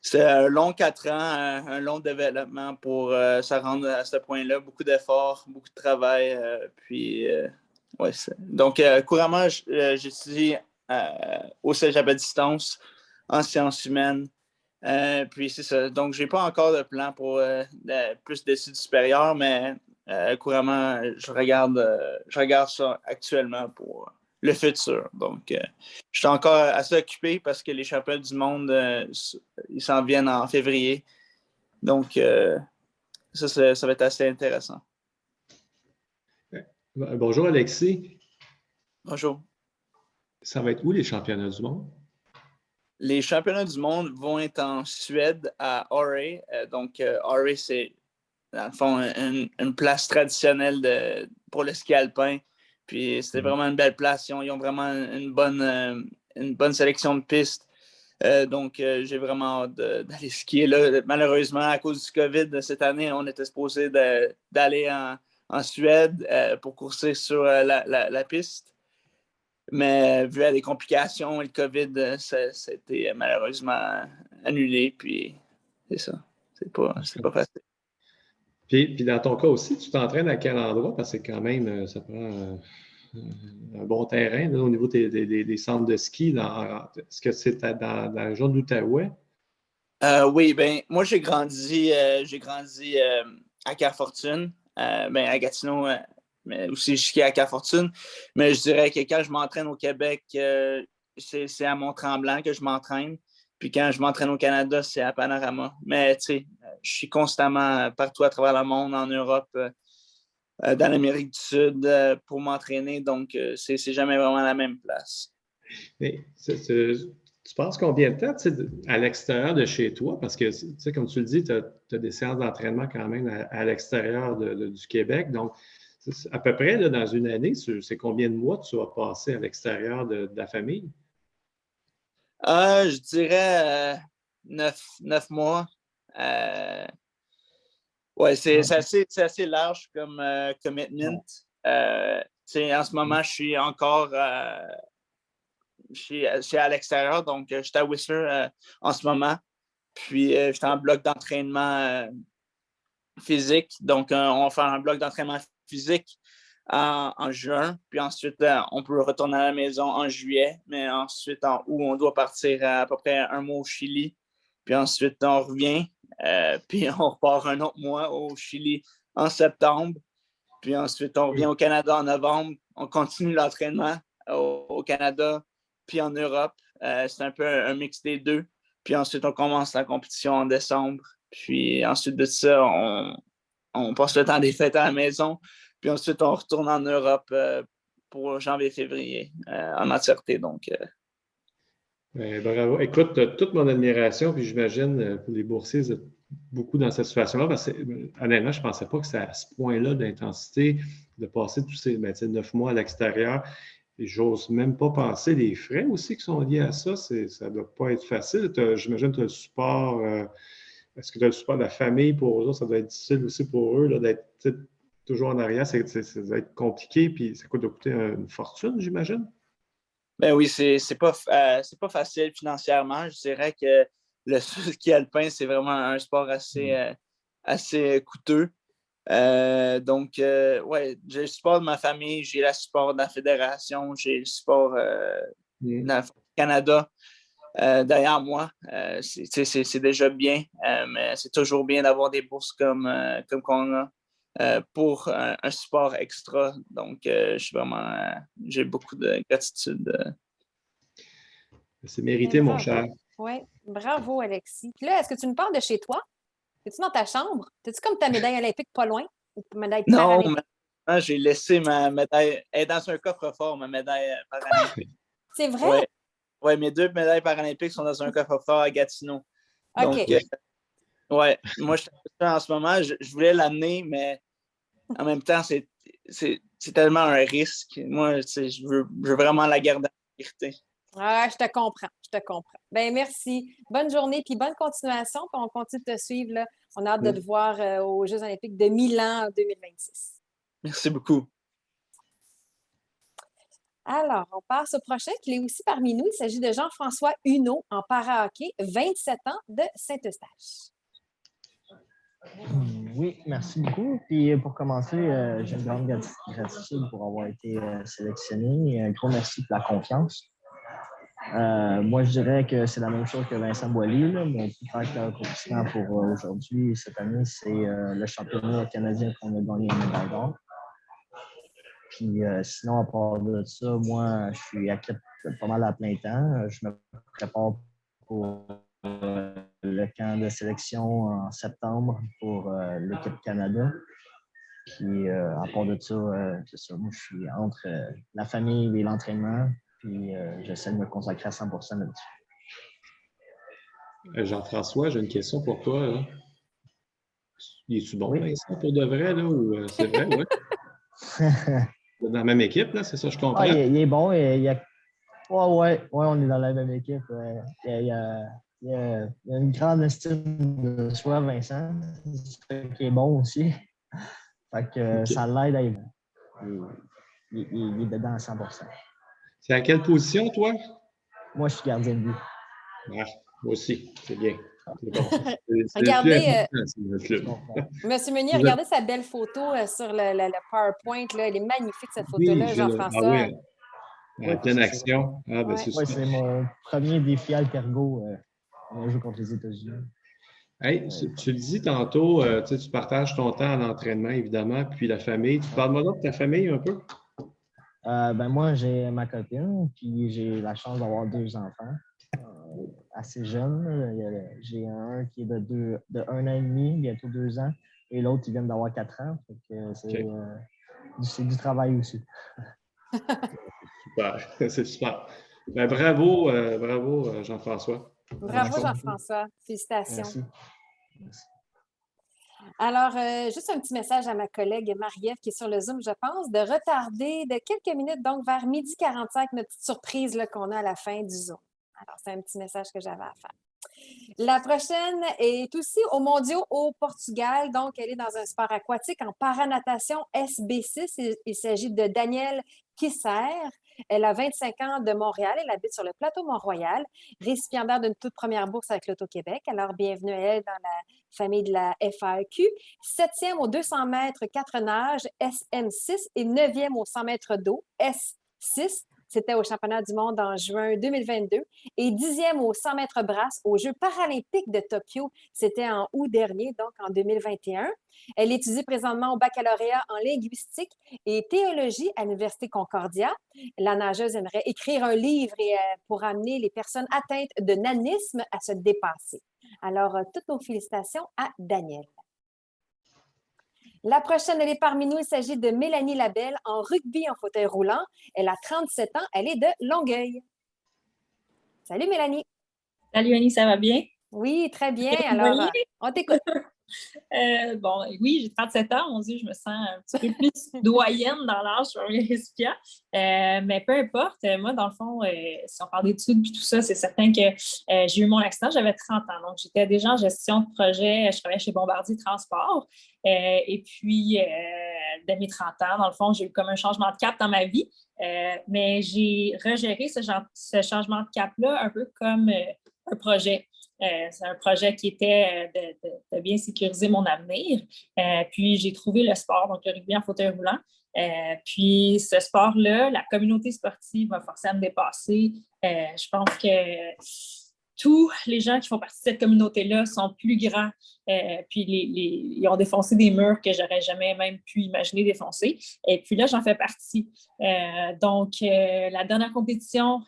C'était un long 4 ans, un long développement pour se rendre à ce point-là. Beaucoup d'efforts, beaucoup de travail. Ouais, donc, couramment, j'étudie au cégep à distance en sciences humaines. Puis, c'est ça. Donc, je n'ai pas encore de plan pour plus d'études supérieures, mais couramment, je regarde ça actuellement pour le futur. Donc, je suis encore assez occupé parce que les championnats du monde, ils s'en viennent en février. Donc, ça va être assez intéressant. Bonjour, Alexis. Bonjour. Ça va être où les championnats du monde? Les championnats du monde vont être en Suède, à Åre. Donc, Åre, c'est, dans le fond, une place traditionnelle pour le ski alpin. Puis, c'était vraiment une belle place. Ils ont vraiment une bonne sélection de pistes. Donc, j'ai vraiment hâte d'aller skier là. Malheureusement, à cause du COVID, cette année, on était supposé d'aller en Suède pour courser sur la piste. Mais vu à des complications et le COVID, ça a été malheureusement annulé. Puis, c'est ça. C'est pas facile. Puis, dans ton cas aussi, tu t'entraînes à quel endroit? Parce que quand même, ça prend un bon terrain là, au niveau des centres de ski. Est-ce que c'est dans la région de l'Outaouais? Oui, bien, moi, j'ai grandi à Carfortune, à Gatineau, mais aussi je skie à Carfortune. Mais je dirais que quand je m'entraîne au Québec, c'est à Mont-Tremblant que je m'entraîne. Puis quand je m'entraîne au Canada, c'est à Panorama. Mais tu sais, je suis constamment partout à travers le monde, en Europe, dans l'Amérique du Sud pour m'entraîner. Donc, c'est jamais vraiment la même place. Mais tu passes combien de temps à l'extérieur de chez toi? Parce que, comme tu le dis, tu as des séances d'entraînement quand même à l'extérieur du Québec. Donc, à peu près, là, dans une année, c'est combien de mois tu vas passer à l'extérieur de la famille? Je dirais 9 mois. Oui, c'est assez large comme commitment. En ce moment, je suis encore je suis à l'extérieur, donc je suis à Whistler en ce moment. Puis, je suis en bloc d'entraînement physique. Donc, on va faire un bloc d'entraînement physique en juin. Puis ensuite, on peut retourner à la maison en juillet. Mais ensuite, en août, on doit partir à peu près un mois au Chili. Puis ensuite, on revient. Puis on repart un autre mois au Chili en septembre. Puis ensuite, on revient au Canada en novembre. On continue l'entraînement au Canada, puis en Europe. C'est un peu un mix des deux. Puis ensuite, on commence la compétition en décembre. Puis ensuite de ça, on passe le temps des fêtes à la maison. Puis ensuite, on retourne en Europe pour janvier-février en entièreté. Donc, bravo. Écoute, toute mon admiration, puis j'imagine pour les boursiers, vous êtes beaucoup dans cette situation-là, parce que honnêtement, je ne pensais pas que c'est à ce point-là d'intensité, de passer tous ces 9 mois à l'extérieur. Et j'ose même pas penser les frais aussi qui sont liés à ça. Ça ne doit pas être facile. J'imagine que tu as le support. Est-ce que tu as le support de la famille pour eux? Ça doit être difficile aussi pour eux là, d'être toujours en arrière. Ça doit être compliqué, puis ça doit coûter une fortune, j'imagine? Ben oui, c'est pas facile financièrement. Je dirais que le ski alpin, c'est vraiment un sport assez coûteux. Donc, ouais, j'ai le support de ma famille, j'ai le support de la fédération, j'ai le support du Canada derrière moi. C'est déjà bien, mais c'est toujours bien d'avoir des bourses comme qu'on a pour un support extra. Donc, j'ai beaucoup de gratitude. C'est mérité, mon cher. Oui, bravo, Alexis. Puis là, est-ce que tu nous parles de chez toi? Es-tu dans ta chambre? Es-tu comme ta médaille olympique pas loin? Ou médaille Non, j'ai laissé ma médaille. Elle est dans un coffre-fort, ma médaille paralympique. C'est vrai? Oui, mes 2 médailles paralympiques sont dans un coffre-fort à Gatineau. OK. Donc, ouais, moi, je suis en ce moment, je voulais l'amener, mais en même temps, c'est tellement un risque. Moi, je veux vraiment la garder en sécurité. Ah, je te comprends. Bien, merci. Bonne journée, puis bonne continuation. Puis on continue de te suivre. Là. On a hâte de te voir aux Jeux olympiques de Milan en 2026. Merci beaucoup. Alors, on passe au prochain, qui est aussi parmi nous. Il s'agit de Jean-François Huneau, en para-hockey, 27 ans, de Saint-Eustache. Oui, merci beaucoup. Puis pour commencer, j'ai une grande gratitude pour avoir été sélectionné. Un gros merci pour la confiance. Moi, je dirais que c'est la même chose que Vincent Boilly. Là. Mon plus grand accomplissement pour aujourd'hui, cette année, c'est le championnat canadien qu'on a gagné une médaille d'or. Puis sinon, à part de ça, moi, je suis athlète pas mal à plein temps. Je me prépare pour le camp de sélection en septembre pour l'équipe Canada. Puis à part de ça, c'est ça. Moi, je suis entre la famille et l'entraînement. Puis j'essaie de me consacrer à 100% là-dessus. Jean-François, j'ai une question pour toi. Là. Es-tu bon, Vincent, pour de vrai, là, ou c'est vrai, oui? Dans la même équipe, là, c'est ça, je comprends. Il est bon. Ouais, on est dans la même équipe. Il y a une grande estime de soi, Vincent. C'est qui est bon aussi. Fait que ça l'aide à il est dedans à 100%. C'est à quelle position, toi? Moi, je suis gardien de but. Ah, moi aussi, c'est bien. C'est bon. Regardez, Monsieur Meunier, regardez sa belle photo sur le PowerPoint. Là. Elle est magnifique, cette photo-là, Jean-François. Ah oui, en pleine action. Ah, ben, c'est c'est mon premier défi Altergo. On a joué contre les États-Unis. Hey, tu le dis tantôt, tu partages ton temps à l'entraînement, évidemment, puis la famille. Tu parles-moi de ta famille un peu? Moi, j'ai ma copine, puis j'ai la chance d'avoir 2 enfants assez jeunes. J'ai un qui est de 1 an et demi, bientôt 2 ans, et l'autre qui vient d'avoir 4 ans. C'est du travail aussi. Super, c'est super. Ben, bravo, Jean-François. Bravo, Jean-François. Félicitations. Merci. Alors, juste un petit message à ma collègue Marie-Ève qui est sur le Zoom, je pense, de retarder de quelques minutes, donc vers 12h45, notre petite surprise là, qu'on a à la fin du Zoom. Alors, c'est un petit message que j'avais à faire. La prochaine est aussi aux Mondiaux au Portugal, donc elle est dans un sport aquatique en paranatation SB6. Il s'agit de Danielle Kisser. Elle a 25 ans de Montréal. Elle habite sur le plateau Mont-Royal, récipiendaire d'une toute première bourse avec l'Auto-Québec. Alors, bienvenue à elle dans la famille de la FAQ. 7e aux 200 mètres 4 nages, SM6, et 9e aux 100 mètres d'eau, S6. C'était au championnat du monde en juin 2022. Et 10e aux 100 mètres brasse aux Jeux paralympiques de Tokyo. C'était en août dernier, donc en 2021. Elle étudie présentement au baccalauréat en linguistique et théologie à l'Université Concordia. La nageuse aimerait écrire un livre pour amener les personnes atteintes de nanisme à se dépasser. Alors, toutes nos félicitations à Danielle. La prochaine, elle est parmi nous. Il s'agit de Mélanie Labelle en rugby en fauteuil roulant. Elle a 37 ans. Elle est de Longueuil. Salut, Mélanie. Salut, Annie, ça va bien? Oui, très bien. Alors, on t'écoute. Bon, oui, j'ai 37 ans. Mon Dieu, je me sens un petit peu plus doyenne dans l'âge sur mes récipients. Mais peu importe. Moi, dans le fond, si on parle d'études et tout ça, c'est certain que j'ai eu mon accident. J'avais 30 ans. Donc, j'étais déjà en gestion de projet. Je travaillais chez Bombardier Transport. Et puis, dès mes 30 ans, dans le fond, j'ai eu comme un changement de cap dans ma vie. Mais j'ai regéré ce changement de cap-là un peu comme un projet. C'est un projet qui était de bien sécuriser mon avenir. Puis, j'ai trouvé le sport, donc le rugby en fauteuil roulant. Puis, ce sport-là, la communauté sportive m'a forcé à me dépasser. Je pense que tous les gens qui font partie de cette communauté-là sont plus grands. Puis, ils ont défoncé des murs que j'aurais jamais même pu imaginer défoncer. Et puis là, j'en fais partie. Donc, la dernière compétition,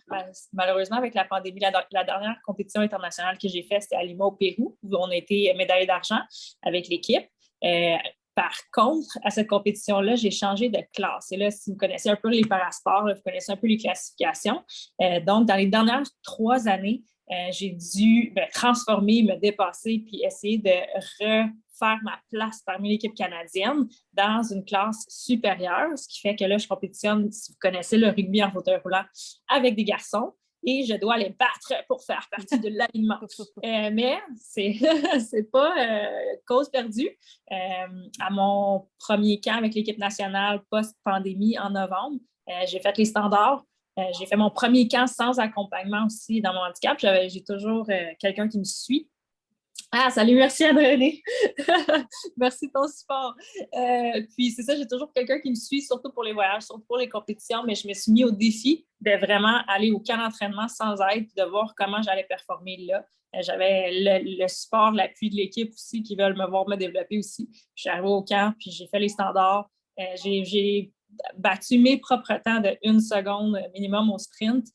malheureusement, avec la pandémie, la dernière compétition internationale que j'ai faite, c'était à Lima, au Pérou, où on a été médaillé d'argent avec l'équipe. Par contre, à cette compétition-là, j'ai changé de classe. Et là, si vous connaissez un peu les parasports, vous connaissez un peu les classifications. Donc, dans les dernières 3 années, j'ai dû me transformer, me dépasser, puis essayer de refaire ma place parmi l'équipe canadienne dans une classe supérieure, ce qui fait que là, je compétitionne, si vous connaissez le rugby en fauteuil roulant, avec des garçons, et je dois les battre pour faire partie de l'alignement. Mais c'est pas cause perdue. À mon premier camp avec l'équipe nationale post-pandémie en novembre, j'ai fait les standards. J'ai fait mon premier camp sans accompagnement aussi dans mon handicap. J'ai toujours quelqu'un qui me suit. Ah, salut, merci André. Merci de ton support. Puis c'est ça, j'ai toujours quelqu'un qui me suit, surtout pour les voyages, surtout pour les compétitions, mais je me suis mis au défi de vraiment aller au camp d'entraînement sans aide, de voir comment j'allais performer là. J'avais le support, l'appui de l'équipe aussi qui veulent me voir me développer aussi. Je suis arrivée au camp, puis j'ai fait les standards. J'ai battu mes propres temps de 1 seconde minimum au sprint.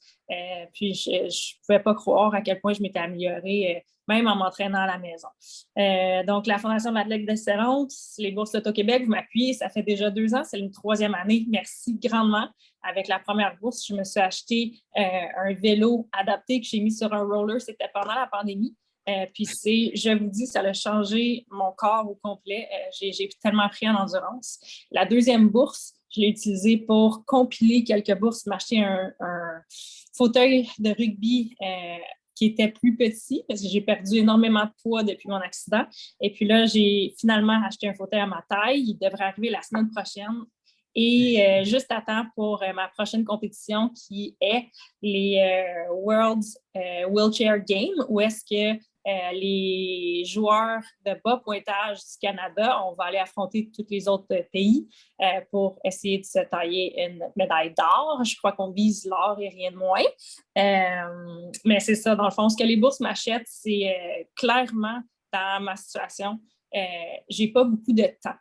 Puis je ne pouvais pas croire à quel point je m'étais améliorée, même en m'entraînant à la maison. Donc, la Fondation Madeleine d'Excellence, les bourses L'Auto-Québec, vous m'appuyez, ça fait déjà 2 ans, c'est une 3e année. Merci grandement. Avec la première bourse, je me suis acheté un vélo adapté que j'ai mis sur un roller. C'était pendant la pandémie. Puis je vous dis, ça a changé mon corps au complet. J'ai tellement pris en endurance. La 2e bourse, je l'ai utilisée pour compiler quelques bourses, m'acheter un fauteuil de rugby qui était plus petit parce que j'ai perdu énormément de poids depuis mon accident. Et puis là, j'ai finalement acheté un fauteuil à ma taille. Il devrait arriver la semaine prochaine. Et juste à temps pour ma prochaine compétition qui est les World's Wheelchair Games, où est-ce que les joueurs de bas pointage du Canada, on va aller affronter tous les autres pays pour essayer de se tailler une médaille d'or. Je crois qu'on vise l'or et rien de moins. Mais c'est ça, dans le fond, ce que les bourses m'achètent, c'est clairement dans ma situation, j'ai pas beaucoup de temps.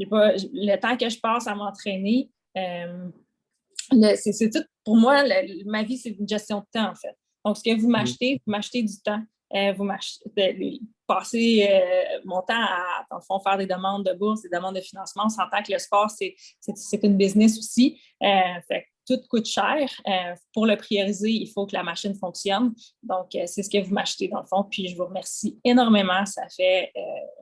Le temps que je passe à m'entraîner, c'est tout. Pour moi, ma vie, c'est une gestion de temps, en fait. Donc, ce que vous m'achetez du temps. Vous passez mon temps à, dans le fond, faire des demandes de bourse, des demandes de financement. On s'entend que le sport, c'est une business aussi. Fait que tout coûte cher. Pour le prioriser, il faut que la machine fonctionne. Donc, c'est ce que vous m'achetez, dans le fond. Puis, je vous remercie énormément. Ça fait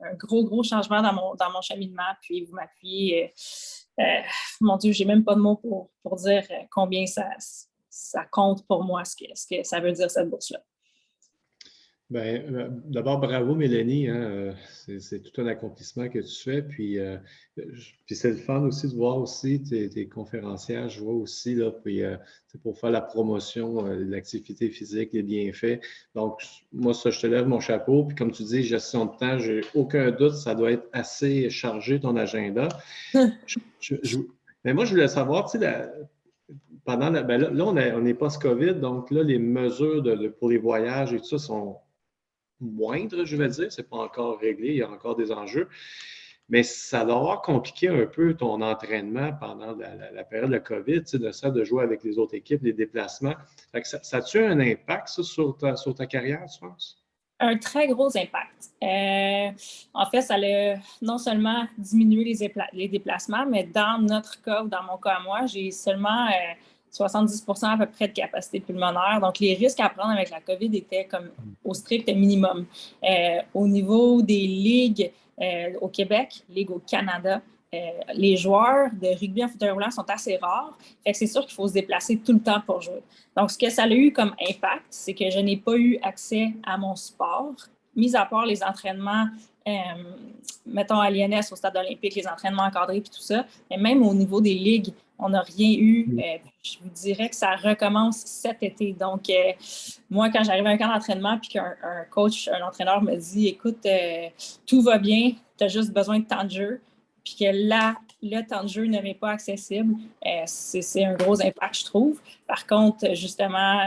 un gros changement dans mon cheminement. Puis, vous m'appuyez. Mon Dieu, j'ai même pas de mots pour dire combien ça compte pour moi, ce que ça veut dire, cette bourse-là. D'abord, bravo Mélanie, hein, c'est tout un accomplissement que tu fais. Puis c'est le fun aussi de voir aussi tes conférencières, je vois aussi, là, puis, c'est pour faire la promotion de l'activité physique, les bienfaits. Donc, moi, ça, je te lève mon chapeau. Puis comme tu dis, gestion de temps, j'ai aucun doute, ça doit être assez chargé ton agenda. Mais moi, je voulais savoir, tu sais, pendant là, on est post-COVID, donc là, les mesures pour les voyages et tout ça sont moindres, je vais dire. Ce n'est pas encore réglé, il y a encore des enjeux. Mais ça doit avoir compliqué un peu ton entraînement pendant la période de COVID, tu sais, de jouer avec les autres équipes, les déplacements. Fait que ça a-tu un impact, ça, sur ta carrière, tu penses? Un très gros impact. En fait, ça a non seulement diminué les déplacements, mais dans notre cas, ou dans mon cas à moi, j'ai seulement 70% à peu près de capacité pulmonaire. Donc, les risques à prendre avec la COVID étaient comme au strict minimum. Au niveau des ligues au Québec, ligues au Canada, les joueurs de rugby en fauteuil roulant sont assez rares. Fait que c'est sûr qu'il faut se déplacer tout le temps pour jouer. Donc, ce que ça a eu comme impact, c'est que je n'ai pas eu accès à mon sport, mis à part les entraînements, mettons à l'INS, au stade olympique, les entraînements encadrés puis tout ça. Mais même au niveau des ligues, on n'a rien eu. Je vous dirais que ça recommence cet été. Donc, moi, quand j'arrive à un camp d'entraînement puis qu'un coach, un entraîneur me dit « Écoute, tout va bien, tu as juste besoin de temps de jeu », puis que là, le temps de jeu ne m'est pas accessible, c'est un gros impact, je trouve. Par contre, justement,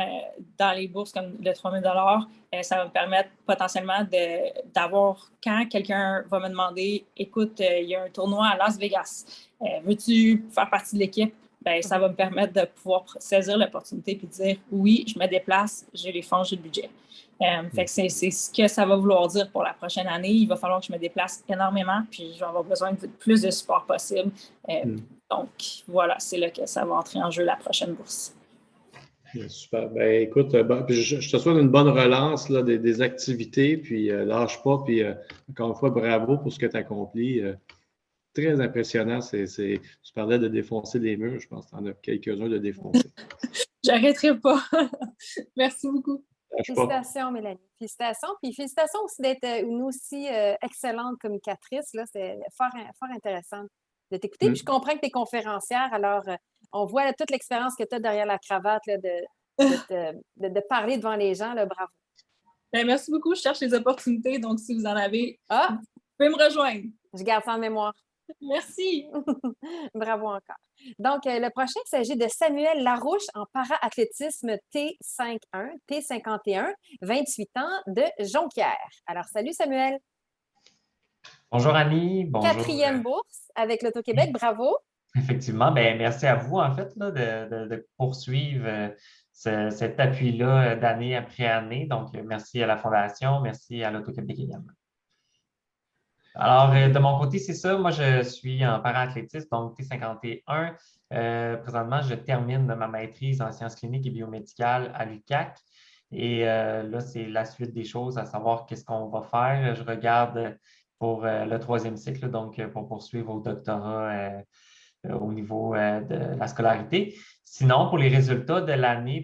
dans les bourses comme le 3 000 ça va me permettre potentiellement d'avoir, quand quelqu'un va me demander « Écoute, il y a un tournoi à Las Vegas, veux-tu faire partie de l'équipe? » Bien, ça va me permettre de pouvoir saisir l'opportunité et dire « Oui, je me déplace, j'ai les fonds, j'ai le budget. » Fait que c'est ce que ça va vouloir dire pour la prochaine année. Il va falloir que je me déplace énormément, puis je vais avoir besoin de plus de support possible. Donc, voilà, c'est là que ça va entrer en jeu la prochaine bourse. Super. Ben, écoute, je te souhaite une bonne relance là, des activités, puis lâche pas, puis encore une fois, bravo pour ce que tu as accompli. Très impressionnant. Tu parlais de défoncer des murs, je pense que tu en as quelques-uns de défoncer. J'arrêterai pas. Merci beaucoup. Félicitations, Mélanie. Félicitations. Puis félicitations aussi d'être une aussi excellente communicatrice. C'est fort intéressant de t'écouter. Puis je comprends que tu es conférencière, alors on voit toute l'expérience que tu as derrière la cravate là, de parler devant les gens. Là, bravo. Bien, merci beaucoup. Je cherche les opportunités, donc si vous en avez, vous pouvez me rejoindre. Je garde ça en mémoire. Merci. Bravo encore. Donc, le prochain, il s'agit de Samuel Larouche en para-athlétisme T51, 28 ans, de Jonquière. Alors, salut Samuel. Bonjour Annie. Bonjour. 4e bourse avec l'Auto-Québec. Bravo. Effectivement. Bien, merci à vous, en fait, là, de poursuivre cet appui-là d'année après année. Donc, merci à la Fondation, merci à l'Auto-Québec également. Alors, de mon côté, c'est ça. Moi, je suis en para-athlétisme, donc T51. Présentement, je termine ma maîtrise en sciences cliniques et biomédicales à l'UQAC. Et là, c'est la suite des choses, à savoir qu'est-ce qu'on va faire. Je regarde pour le 3e cycle, donc pour poursuivre au doctorat au niveau de la scolarité. Sinon, pour les résultats de l'année,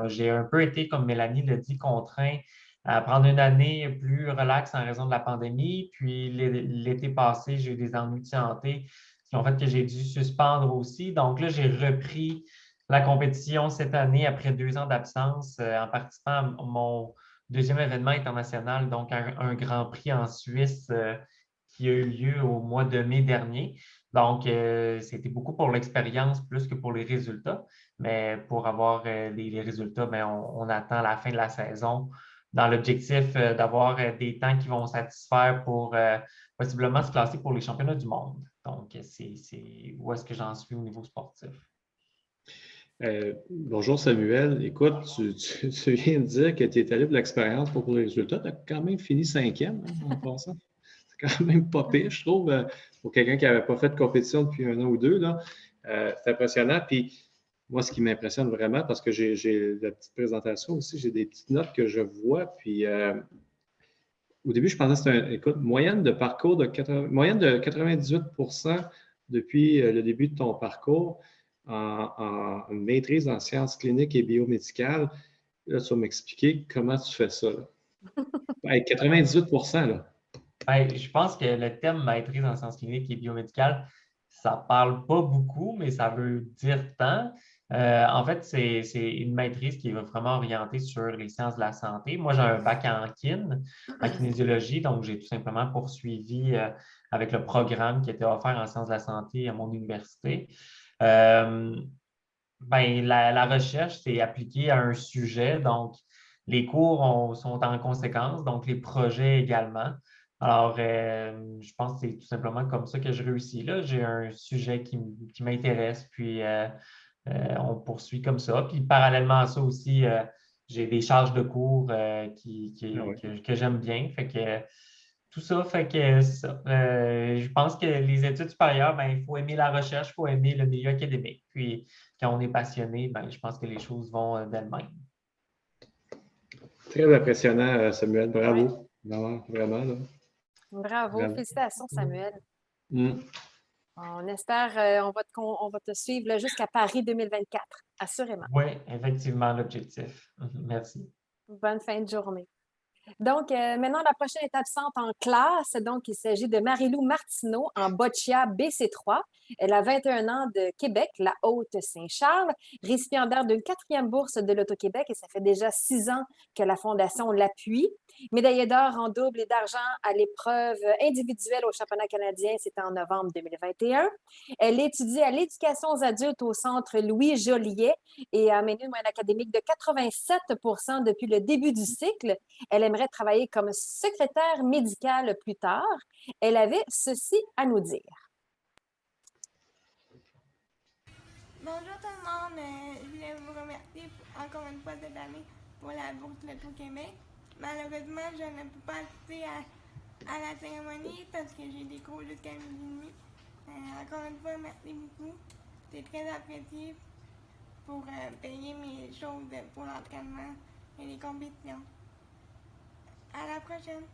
j'ai un peu été, comme Mélanie l'a dit, contraint à prendre une année plus relaxe en raison de la pandémie. Puis l'été passé, j'ai eu des ennuis de santé qui ont fait que j'ai dû suspendre aussi. Donc là, j'ai repris la compétition cette année après 2 ans d'absence en participant à mon 2e événement international, donc un Grand Prix en Suisse qui a eu lieu au mois de mai dernier. Donc, c'était beaucoup pour l'expérience plus que pour les résultats. Mais pour avoir les résultats, on attend la fin de la saison dans l'objectif d'avoir des temps qui vont satisfaire pour possiblement se classer pour les championnats du monde. Donc, c'est où est-ce que j'en suis au niveau sportif. Bonjour Samuel. Écoute, tu viens de dire que tu es allé pour l'expérience pour les résultats. Tu as quand même fini 5e en passant. C'est quand même pas pire, je trouve, pour quelqu'un qui n'avait pas fait de compétition depuis 1 an ou 2. C'est impressionnant. Puis, moi, ce qui m'impressionne vraiment, parce que j'ai la petite présentation aussi, j'ai des petites notes que je vois. Puis, au début, je pensais que c'était moyenne de parcours moyenne de 98% depuis le début de ton parcours en maîtrise en sciences cliniques et biomédicales. Là, tu vas m'expliquer comment tu fais ça. Là. Hey, 98 là. Ben, je pense que le terme maîtrise en sciences cliniques et biomédicales, ça ne parle pas beaucoup, mais ça veut dire tant. En fait, c'est une maîtrise qui est vraiment orientée sur les sciences de la santé. Moi, j'ai un bac en kinésiologie, donc j'ai tout simplement poursuivi avec le programme qui était offert en sciences de la santé à mon université. Ben, la recherche, c'est appliqué à un sujet, donc les cours sont en conséquence, donc les projets également. Alors, je pense que c'est tout simplement comme ça que je réussis là. J'ai un sujet qui m'intéresse, puis on poursuit comme ça. Puis parallèlement à ça aussi, j'ai des charges de cours que j'aime bien. Fait que tout ça fait que ça. Je pense que les études supérieures, ben, il faut aimer la recherche, il faut aimer le milieu académique. Puis quand on est passionné, ben, je pense que les choses vont d'elles-mêmes. Très impressionnant, Samuel. Bravo. Vraiment, vraiment. Là. Bravo. Félicitations, Samuel. Mm. On espère, on va te suivre là, jusqu'à Paris 2024, assurément. Oui, effectivement, l'objectif. Merci. Bonne fin de journée. Donc, maintenant, la prochaine est absente en classe. Donc, il s'agit de Marie-Lou Martineau en boccia BC3. Elle a 21 ans de Québec, la Haute-Saint-Charles, récipiendaire d'une 4e bourse de l'Auto-Québec et ça fait déjà 6 ans que la Fondation l'appuie. Médaillée d'or en double et d'argent à l'épreuve individuelle au championnat canadien, c'était en novembre 2021. Elle étudie à l'éducation aux adultes au centre Louis Joliet et a mené une moyenne académique de 87 % depuis le début du cycle. Elle aimerait travailler comme secrétaire médicale plus tard. Elle avait ceci à nous dire. Bonjour tout le monde, je voulais vous remercier encore une fois cette année pour la bourse L'Auto-Québec. Malheureusement, je ne peux pas assister à la cérémonie parce que j'ai des cours jusqu'à 12h30. Encore une fois, merci beaucoup. C'est très apprécié pour payer mes choses pour l'entraînement et les compétitions. À la prochaine!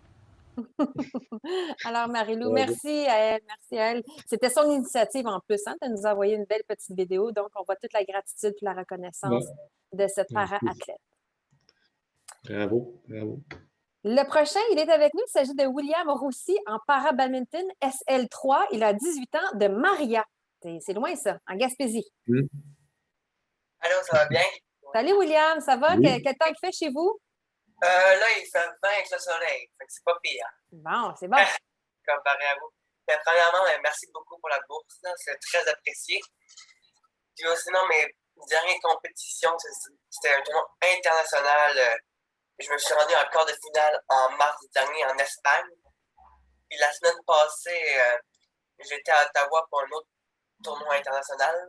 Alors, Marie-Lou, merci à elle, merci à elle. C'était son initiative en plus, hein, de nous envoyer une belle petite vidéo. Donc, on voit toute la gratitude et la reconnaissance de cette para-athlète. Bravo, bravo. Le prochain, il est avec nous. Il s'agit de William Roussy en para-badminton SL3. Il a 18 ans de Maria. C'est loin, ça, en Gaspésie. Allô, ça va bien? Salut, William, ça va? Oui. Quel temps il fait chez vous? Là, il fait 20 avec le soleil, fait que c'est pas pire. Bon, c'est bon. Comparé à vous. Mais premièrement, merci beaucoup pour la bourse, c'est très apprécié. Puis sinon, mes dernières compétitions, c'était un tournoi international. Je me suis rendu en quart de finale en mars dernier en Espagne. Puis la semaine passée, j'étais à Ottawa pour un autre tournoi international.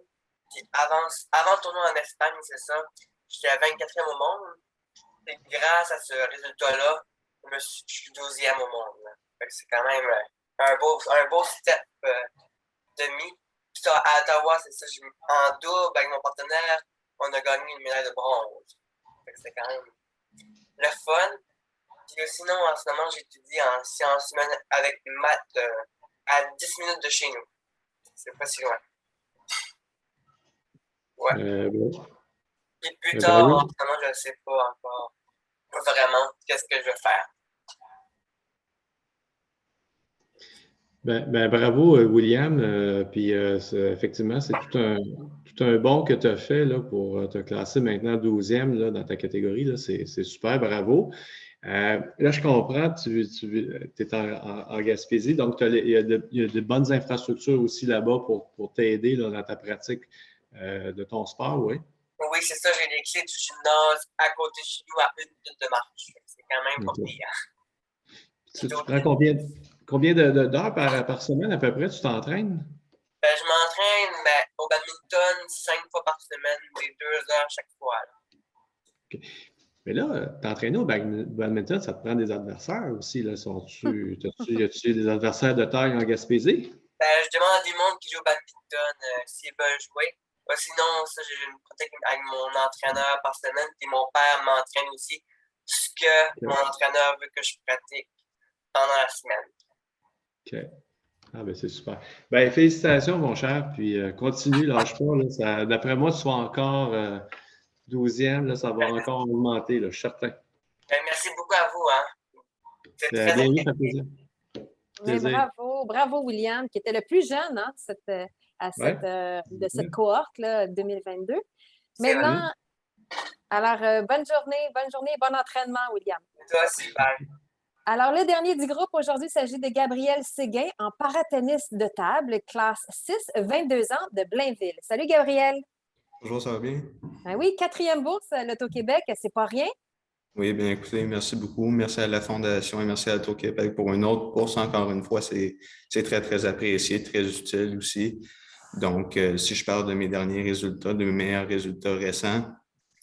Puis avant le tournoi en Espagne, c'est ça, j'étais à 24e au monde. Et grâce à ce résultat-là, je suis 12e au monde. C'est quand même un beau step demi. Puis ça, à Ottawa, c'est ça, en double avec mon partenaire, on a gagné une médaille de bronze. C'est quand même le fun. Puis sinon, en ce moment, j'étudie en sciences humaines avec maths à 10 minutes de chez nous. C'est pas si loin. Ouais. Bon. Et plus tard, en ce moment, je ne sais pas encore vraiment qu'est-ce que je veux faire. Ben, bravo, William. Puis effectivement, c'est tout un bond que tu as fait là, pour te classer maintenant 12e là, dans ta catégorie. Là. C'est super, bravo. Là, je comprends, tu es en Gaspésie, donc il y a de bonnes infrastructures aussi là-bas pour t'aider là, dans ta pratique de ton sport, oui? Oui, c'est ça, j'ai les clés du gymnase à côté de chez nous à 1 minute de marche. C'est quand même pas pire. Tu prends combien d'heures par semaine à peu près tu t'entraînes? Je m'entraîne au badminton 5 fois par semaine, des 2 heures chaque fois. Là. Okay. Mais là, t'entraîner au badminton, ça te prend des adversaires aussi. Là. Y a-tu des adversaires de taille en Gaspésie? Je demande à des mondes qui jouent au badminton s'ils veulent jouer. Sinon, ça, j'ai une pratique avec mon entraîneur par semaine, puis mon père m'entraîne aussi ce que mon entraîneur veut que je pratique pendant la semaine. OK. Ah, ben c'est super. Ben, félicitations, mon cher, puis continue, lâche pas. Là, d'après moi, tu sois encore 12e, là, ça va encore augmenter, là, je suis certain. Merci beaucoup à vous. Hein. C'est très Bien, apprécié. ça fait plaisir. Oui, bravo, William, qui était le plus jeune hein, de cette cohorte là, 2022. Maintenant, alors, bonne journée, bon entraînement, William. Toi aussi, bye. Alors, le dernier du groupe aujourd'hui, il s'agit de Gabriel Séguin en paratennis de table, classe 6, 22 ans de Blainville. Salut, Gabriel. Bonjour, ça va bien? Ben oui, 4e bourse à l'Auto-Québec, c'est pas rien. Oui, bien écoutez, merci beaucoup. Merci à la Fondation et merci à l'Auto-Québec pour une autre bourse. Encore une fois, c'est très, très apprécié, très utile aussi. Donc, si je parle de mes derniers résultats, de mes meilleurs résultats récents,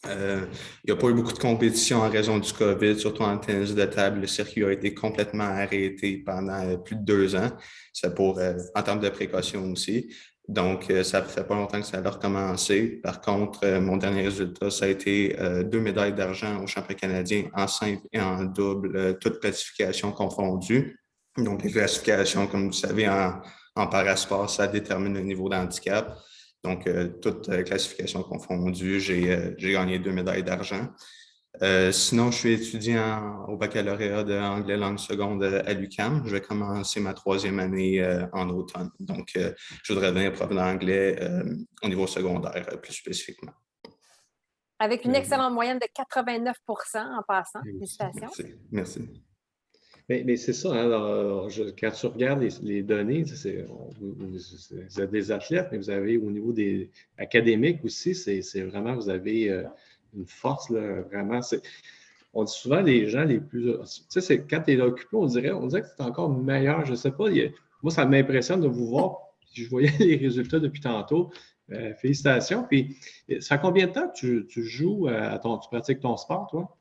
il n'y a pas eu beaucoup de compétition en raison du COVID, surtout en tennis de table. Le circuit a été complètement arrêté pendant plus de 2 ans. C'est en termes de précaution aussi. Donc, ça ne fait pas longtemps que ça a recommencé. Par contre, mon dernier résultat, ça a été 2 médailles d'argent au championnat canadien en simple et en double, toutes classifications confondues. Donc, les classifications, comme vous savez, en parasport, ça détermine le niveau d'handicap. Donc, toutes classifications confondues, j'ai gagné 2 médailles d'argent. Sinon, je suis étudiant au baccalauréat d'anglais langue seconde à l'UQAM. Je vais commencer ma 3e année en automne. Donc, je voudrais devenir prof d'anglais au niveau secondaire, plus spécifiquement. Avec une excellente moyenne de 89 en passant. Félicitations. Merci. Mais c'est ça, hein, alors, quand tu regardes les données, vous êtes des athlètes, mais vous avez au niveau des académiques aussi, c'est vraiment, vous avez une force, là, vraiment. On dit souvent les gens les plus. Tu sais, quand tu es occupé, on dirait que c'est encore meilleur. Je ne sais pas. Moi, ça m'impressionne de vous voir. Je voyais les résultats depuis tantôt. Félicitations. Puis, ça fait combien de temps que tu joues tu pratiques ton sport, toi?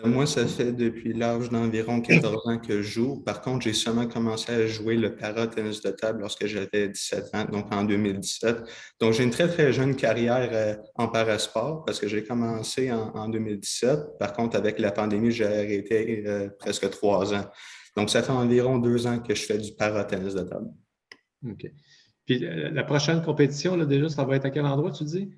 Moi, ça fait depuis l'âge d'environ 14 ans que je joue. Par contre, j'ai seulement commencé à jouer le para-tennis de table lorsque j'avais 17 ans, donc en 2017. Donc, j'ai une très, très jeune carrière en parasport parce que j'ai commencé en 2017. Par contre, avec la pandémie, j'ai arrêté presque 3 ans. Donc, ça fait environ 2 ans que je fais du para-tennis de table. OK. Puis, la prochaine compétition, là, déjà, ça va être à quel endroit, tu dis?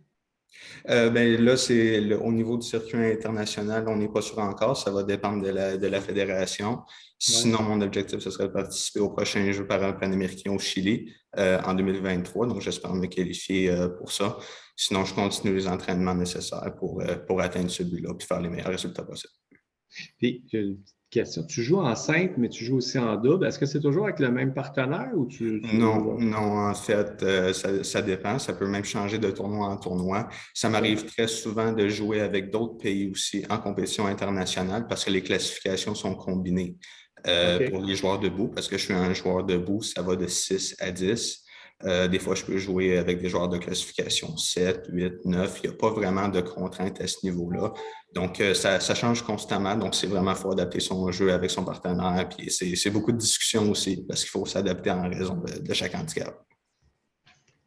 Là, c'est au niveau du circuit international, on n'est pas sûr encore. Ça va dépendre de la fédération. Sinon, mon objectif, ce serait de participer aux prochains Jeux panaméricains au Chili en 2023. Donc, j'espère me qualifier pour ça. Sinon, je continue les entraînements nécessaires pour atteindre ce but-là et faire les meilleurs résultats possibles. Puis, une question. Tu joues en simple, mais tu joues aussi en double. Est-ce que c'est toujours avec le même partenaire ou Non, en fait, ça dépend. Ça peut même changer de tournoi en tournoi. Ça m'arrive très souvent de jouer avec d'autres pays aussi en compétition internationale parce que les classifications sont combinées pour les joueurs debout. Parce que je suis un joueur debout, ça va de 6 à 10. Des fois, je peux jouer avec des joueurs de classification 7, 8, 9. Il n'y a pas vraiment de contraintes à ce niveau-là. Donc, ça change constamment. Donc, c'est vraiment, il faut adapter son jeu avec son partenaire. Puis, c'est beaucoup de discussions aussi parce qu'il faut s'adapter en raison de chaque handicap.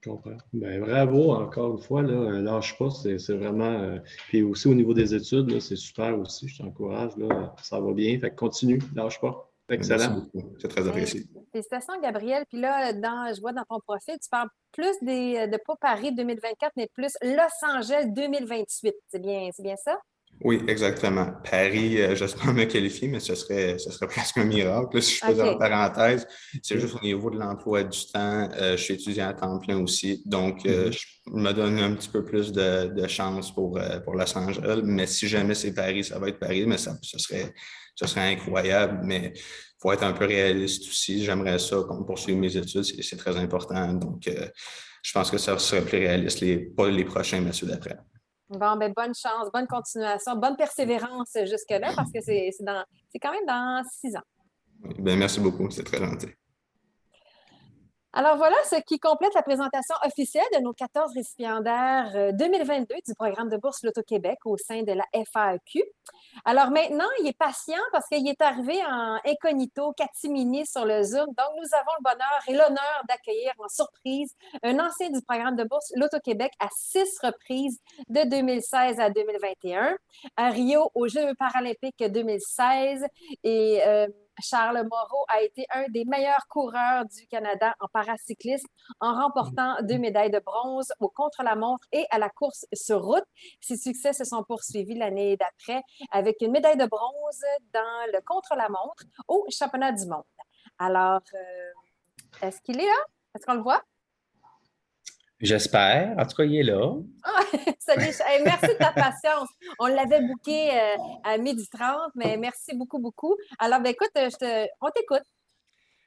Je comprends. Bien, bravo encore une fois. Là, lâche pas, c'est vraiment. Puis aussi au niveau des études, là, c'est super aussi. Je t'encourage. Là, ça va bien. Fait que continue, lâche pas. Excellent. C'est très apprécié. Félicitations, Gabriel. Puis là, je vois dans ton profil, tu parles plus de pas Paris 2024, mais plus Los Angeles 2028. C'est bien ça? Oui, exactement. Paris, j'espère me qualifier, mais ce serait presque un miracle. Là, si je faisais en parenthèse, c'est juste au niveau de l'emploi du temps. Je suis étudiant à temps plein aussi. Donc, je me donne un petit peu plus de chance pour Los Angeles. Mais si jamais c'est Paris, ça va être Paris, mais ce serait incroyable. Mais il faut être un peu réaliste aussi. J'aimerais ça qu'on poursuive mes études. C'est très important. Donc, je pense que ça serait plus réaliste, pas les prochains, mais ceux d'après. Bon, ben bonne chance, bonne continuation, bonne persévérance jusque-là parce que c'est quand même dans 6 ans. Oui, bien, merci beaucoup, c'est très gentil. Alors voilà ce qui complète la présentation officielle de nos 14 récipiendaires 2022 du programme de bourse L'Auto-Québec au sein de la FAQ. Alors maintenant, il est patient parce qu'il est arrivé en incognito, catimini sur le Zoom. Donc, nous avons le bonheur et l'honneur d'accueillir en surprise un ancien du programme de bourse L'Auto-Québec à 6 reprises de 2016 à 2021, à Rio aux Jeux paralympiques 2016 et Charles Moreau a été un des meilleurs coureurs du Canada en paracyclisme en remportant 2 médailles de bronze au contre-la-montre et à la course sur route. Ses succès se sont poursuivis l'année d'après avec une médaille de bronze dans le contre-la-montre au championnat du monde. Alors, est-ce qu'il est là? Est-ce qu'on le voit? J'espère. En tout cas, il est là. Ah, salut. Hey, merci de ta patience. On l'avait booké à 12h30, mais merci beaucoup, beaucoup. Alors, ben, écoute, on t'écoute.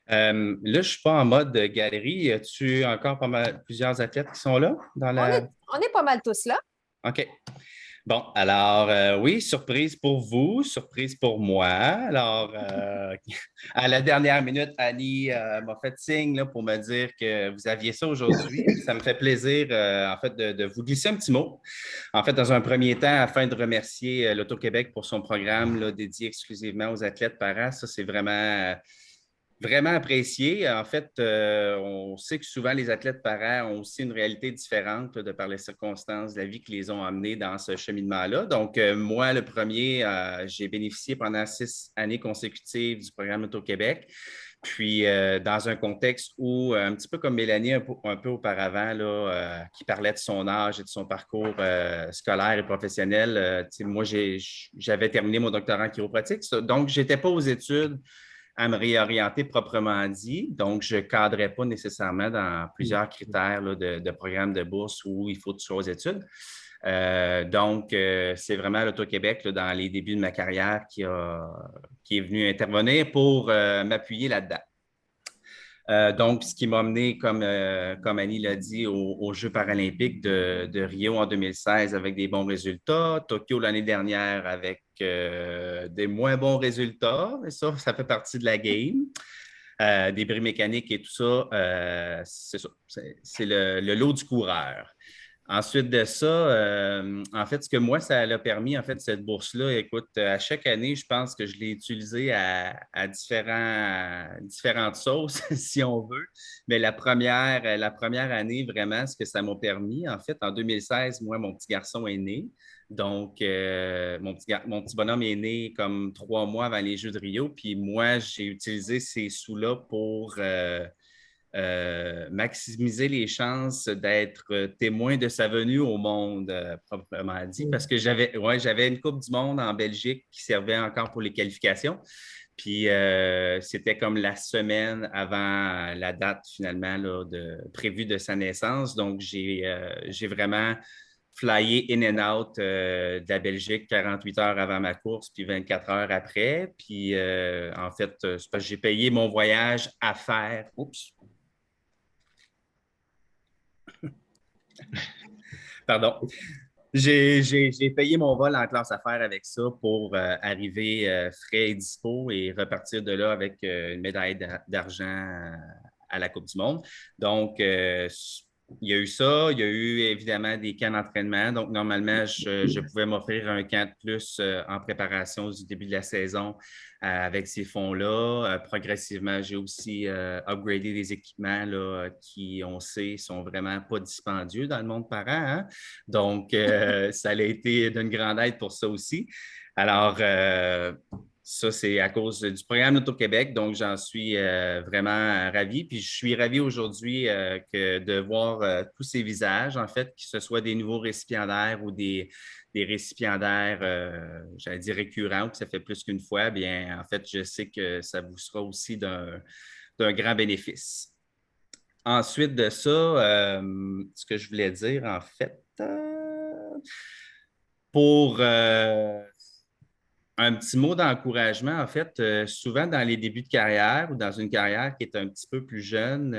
Là, je ne suis pas en mode galerie. As-tu encore plusieurs athlètes qui sont là? On est pas mal tous là. OK. Bon, alors, oui, surprise pour vous, surprise pour moi. Alors, à la dernière minute, Annie m'a fait signe là, pour me dire que vous aviez ça aujourd'hui. Ça me fait plaisir, en fait, de vous glisser un petit mot. En fait, dans un premier temps, afin de remercier l'Auto-Québec pour son programme là, dédié exclusivement aux athlètes parents. Ça, c'est vraiment apprécié. En fait, on sait que souvent les athlètes parents ont aussi une réalité différente là, de par les circonstances de la vie qui les ont amenés dans ce cheminement-là. Donc, moi, le premier, j'ai bénéficié pendant 6 années consécutives du programme Auto-Québec. Puis, dans un contexte où, un petit peu comme Mélanie un peu auparavant, là, qui parlait de son âge et de son parcours scolaire et professionnel, moi, j'avais terminé mon doctorat en chiropratique. Donc, je n'étais pas aux études à me réorienter proprement dit. Donc, je ne cadrais pas nécessairement dans plusieurs critères là, de programme de bourse où il faut que tu sois aux études. Donc, c'est vraiment l'Auto-Québec dans les débuts de ma carrière qui est venu intervenir pour m'appuyer là-dedans. Donc, ce qui m'a amené, comme Annie l'a dit, aux Jeux paralympiques de Rio en 2016 avec des bons résultats, Tokyo l'année dernière avec des moins bons résultats, et ça fait partie de la game. Des bris mécaniques et tout ça, c'est ça. C'est le lot du coureur. Ensuite de ça, en fait, ce que moi, ça l'a permis, en fait, cette bourse-là, écoute, à chaque année, je pense que je l'ai utilisée à différentes sauces, si on veut. Mais la première année, vraiment, ce que ça m'a permis, en fait, en 2016, moi, mon petit garçon est né. Donc, mon petit bonhomme est né comme 3 mois avant les Jeux de Rio. Puis moi, j'ai utilisé ces sous-là pour maximiser les chances d'être témoin de sa venue au monde, proprement dit, parce que j'avais une Coupe du monde en Belgique qui servait encore pour les qualifications. Puis c'était comme la semaine avant la date finalement là, prévue de sa naissance. Donc, j'ai vraiment flyé in and out de la Belgique 48 heures avant ma course, puis 24 heures après. Puis en fait, c'est parce que j'ai payé mon voyage à faire. Oups! Pardon. J'ai payé mon vol en classe affaires avec ça pour arriver frais et dispo et repartir de là avec une médaille d'argent à la Coupe du monde. Donc, il y a eu ça. Il y a eu évidemment des camps d'entraînement. Donc, normalement, je pouvais m'offrir un camp de plus en préparation du début de la saison avec ces fonds-là. Progressivement, j'ai aussi upgradé des équipements là, qui, on sait, sont vraiment pas dispendieux dans le monde parent. Hein? Donc, ça a été d'une grande aide pour ça aussi. Alors, ça, c'est à cause du programme Auto-Québec, donc j'en suis vraiment ravi. Puis je suis ravi aujourd'hui de voir tous ces visages, en fait, que ce soit des nouveaux récipiendaires ou des récipiendaires, j'allais dire récurrents, que ça fait plus qu'une fois. Bien, en fait, je sais que ça vous sera aussi d'un grand bénéfice. Ensuite de ça, ce que je voulais dire, en fait, pour un petit mot d'encouragement, en fait, souvent dans les débuts de carrière ou dans une carrière qui est un petit peu plus jeune,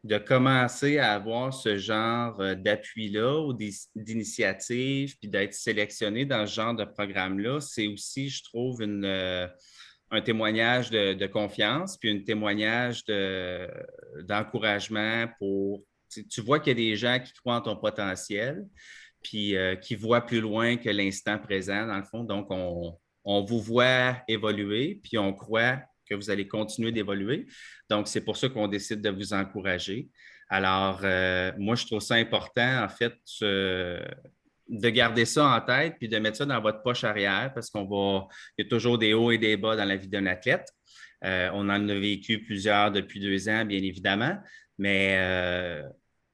de commencer à avoir ce genre d'appui-là ou d'initiative, puis d'être sélectionné dans ce genre de programme-là, c'est aussi, je trouve, un témoignage de confiance, puis un témoignage d'encouragement pour... Tu vois qu'il y a des gens qui croient en ton potentiel, puis qui voient plus loin que l'instant présent, dans le fond. Donc, on vous voit évoluer, puis on croit que vous allez continuer d'évoluer. Donc, c'est pour ça qu'on décide de vous encourager. Alors, moi, je trouve ça important, en fait, de garder ça en tête puis de mettre ça dans votre poche arrière parce il y a toujours des hauts et des bas dans la vie d'un athlète. On en a vécu plusieurs depuis 2 ans, bien évidemment, mais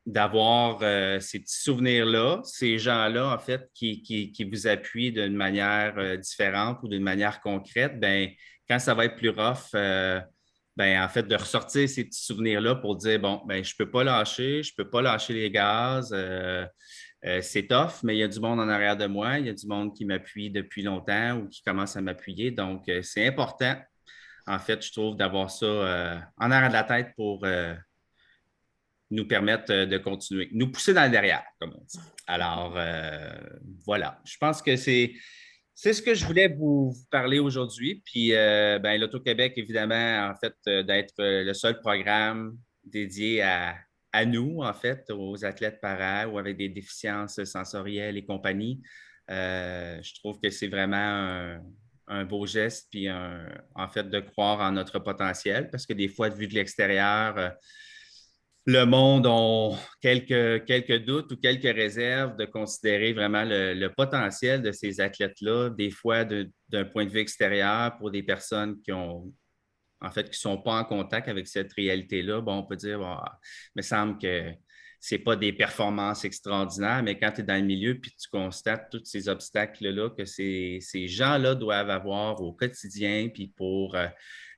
d'avoir ces petits souvenirs-là, ces gens-là, en fait, qui vous appuient d'une manière différente ou d'une manière concrète, bien, quand ça va être plus rough, en fait, de ressortir ces petits souvenirs-là pour dire, bon, ben, je ne peux pas lâcher les gaz, c'est tough, mais il y a du monde en arrière de moi, il y a du monde qui m'appuie depuis longtemps ou qui commence à m'appuyer. Donc, c'est important, en fait, je trouve, d'avoir ça en arrière de la tête pour nous permettre de continuer, nous pousser dans le derrière, comme on dit. Alors, voilà, je pense que c'est ce que je voulais vous parler aujourd'hui. Puis, l'Auto-Québec, évidemment, en fait, d'être le seul programme dédié à nous, en fait, aux athlètes para ou avec des déficiences sensorielles et compagnie. Je trouve que c'est vraiment un beau geste, puis en fait, de croire en notre potentiel, parce que des fois, vu de l'extérieur, le monde a quelques doutes ou quelques réserves de considérer vraiment le potentiel de ces athlètes-là, des fois d'un point de vue extérieur pour des personnes qui ne sont pas en contact avec cette réalité-là. Bon, on peut dire, il me semble que ce n'est pas des performances extraordinaires, mais quand tu es dans le milieu puis tu constates tous ces obstacles-là que ces gens-là doivent avoir au quotidien, puis pour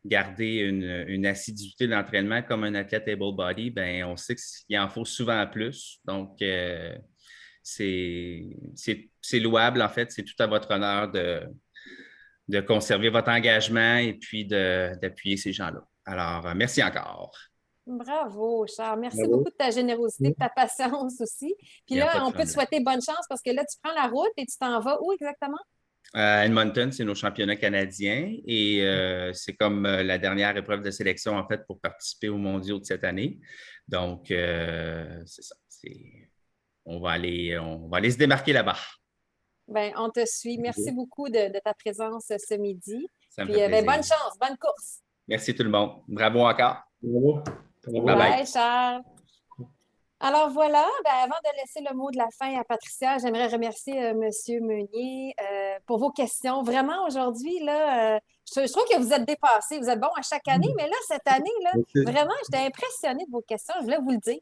garder une assiduité d'entraînement comme un athlète able-body, bien, on sait qu'il en faut souvent plus. Donc, c'est louable, en fait. C'est tout à votre honneur de conserver votre engagement et puis d'appuyer ces gens-là. Alors, merci encore. Bravo, Charles. Merci Bravo. beaucoup de ta générosité, de ta patience aussi. Puis là, on peut te souhaiter bonne chance parce que là, tu prends la route et tu t'en vas où exactement? À Edmonton, c'est nos championnats canadiens et c'est comme la dernière épreuve de sélection, en fait, pour participer aux mondiaux de cette année. Donc, c'est ça. On va aller se démarquer là-bas. Bien, on te suit. Merci beaucoup de ta présence ce midi. Ça me Puis, fait plaisir. bonne chance, bonne course. Merci tout le monde. Bravo encore. Bravo. Bye, Charles. Alors voilà, avant de laisser le mot de la fin à Patricia, j'aimerais remercier M. Meunier pour vos questions. Vraiment, aujourd'hui, là, je trouve que vous êtes dépassés. Vous êtes bon à chaque année, mais là, cette année, là, vraiment, j'étais impressionnée de vos questions. Je voulais vous le dire.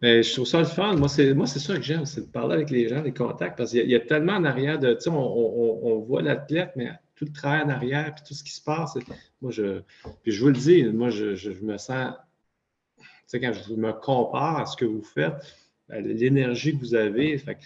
Mais je trouve ça le fun. Moi, c'est ça que j'aime, c'est de parler avec les gens, les contacts, parce qu'il y a tellement en arrière de, tu sais, on voit l'athlète, mais tout le travail en arrière, puis tout ce qui se passe. Moi, puis je vous le dis, moi, je me sens, tu sais, quand je me compare à ce que vous faites, l'énergie que vous avez, fait que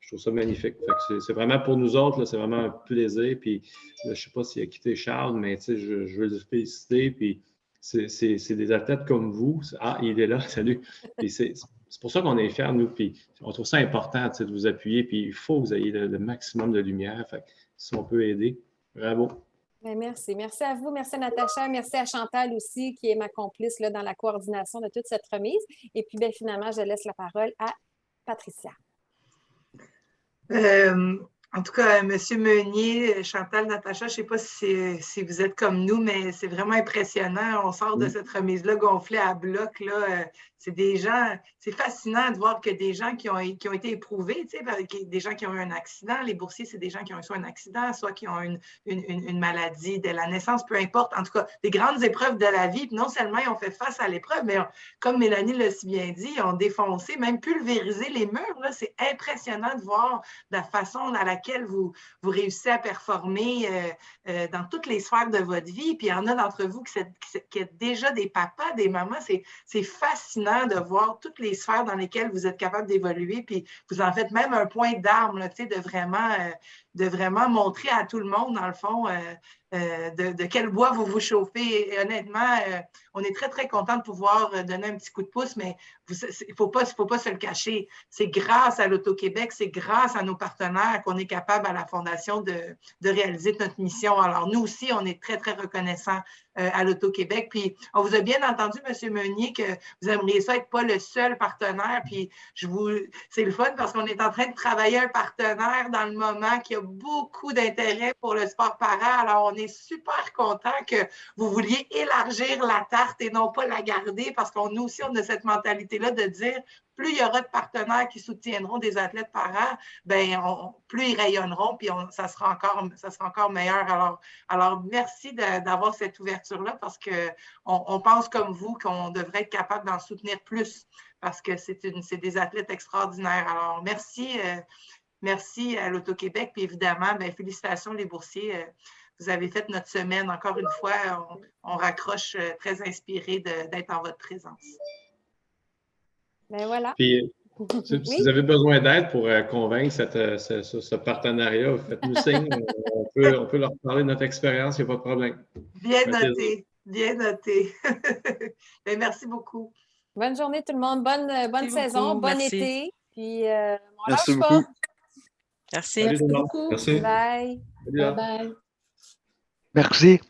je trouve ça magnifique. Fait que c'est vraiment pour nous autres, là, c'est vraiment un plaisir. Puis là, je ne sais pas s'il a quitté Charles, mais tu sais, je veux le féliciter. Puis c'est des athlètes comme vous. Ah, il est là, salut. Puis c'est pour ça qu'on est fiers, nous. Puis on trouve ça important, tu sais, de vous appuyer. Puis il faut que vous ayez le maximum de lumière. Fait que si on peut aider, bravo. Bien, merci. Merci à vous. Merci à Natacha. Merci à Chantal aussi, qui est ma complice là, dans la coordination de toute cette remise. Et puis, bien, finalement, je laisse la parole à Patricia. En tout cas, M. Meunier, Chantal, Natacha, je ne sais pas si vous êtes comme nous, mais c'est vraiment impressionnant. On sort de cette remise-là gonflée à bloc. Là. C'est des gens, c'est fascinant de voir que des gens qui ont été éprouvés, tu sais, des gens qui ont eu un accident. Les boursiers, c'est des gens qui ont eu soit un accident, soit qui ont une maladie de la naissance, peu importe. En tout cas, des grandes épreuves de la vie. Puis non seulement ils ont fait face à l'épreuve, mais comme Mélanie l'a si bien dit, ils ont défoncé, même pulvérisé les murs. Là. C'est impressionnant de voir la façon dans laquelle vous réussissez à performer dans toutes les sphères de votre vie. Puis il y en a d'entre vous qui êtes déjà des papas, des mamans. C'est fascinant de voir toutes les sphères dans lesquelles vous êtes capable d'évoluer, puis vous en faites même un point d'arme, de vraiment montrer à tout le monde, dans le fond, de quel bois vous vous chauffez. Et honnêtement, on est très, très content de pouvoir donner un petit coup de pouce, mais il ne faut pas se le cacher. C'est grâce à l'Auto-Québec, c'est grâce à nos partenaires qu'on est capable à la Fondation de réaliser notre mission. Alors, nous aussi, on est très, très reconnaissants à l'Auto-Québec. Puis, on vous a bien entendu, M. Meunier, que vous aimeriez ça être pas le seul partenaire. Puis, c'est le fun parce qu'on est en train de travailler un partenaire dans le moment qui a beaucoup d'intérêt pour le sport para. Alors, on est super content que vous vouliez élargir la tarte et non pas la garder parce qu'on nous aussi, on a cette mentalité-là de dire plus il y aura de partenaires qui soutiendront des athlètes para, plus ils rayonneront, puis ça sera encore meilleur. Alors merci d'avoir cette ouverture-là parce qu'on pense comme vous qu'on devrait être capable d'en soutenir plus parce que c'est des athlètes extraordinaires. Alors, merci à l'Auto-Québec, puis évidemment, félicitations les boursiers. Vous avez fait notre semaine. Encore une fois, on raccroche très inspiré d'être en votre présence. Ben voilà. Puis, si vous avez besoin d'aide pour convaincre ce partenariat, faites-nous signe. On peut leur parler de notre expérience, il n'y a pas de problème. Bien noté, bien noté. Merci beaucoup. Bonne journée tout le monde, bonne saison, bon été. Puis, on merci lâche beaucoup. pas. Merci. Merci beaucoup. Merci. Bye. Bye bye. Merci.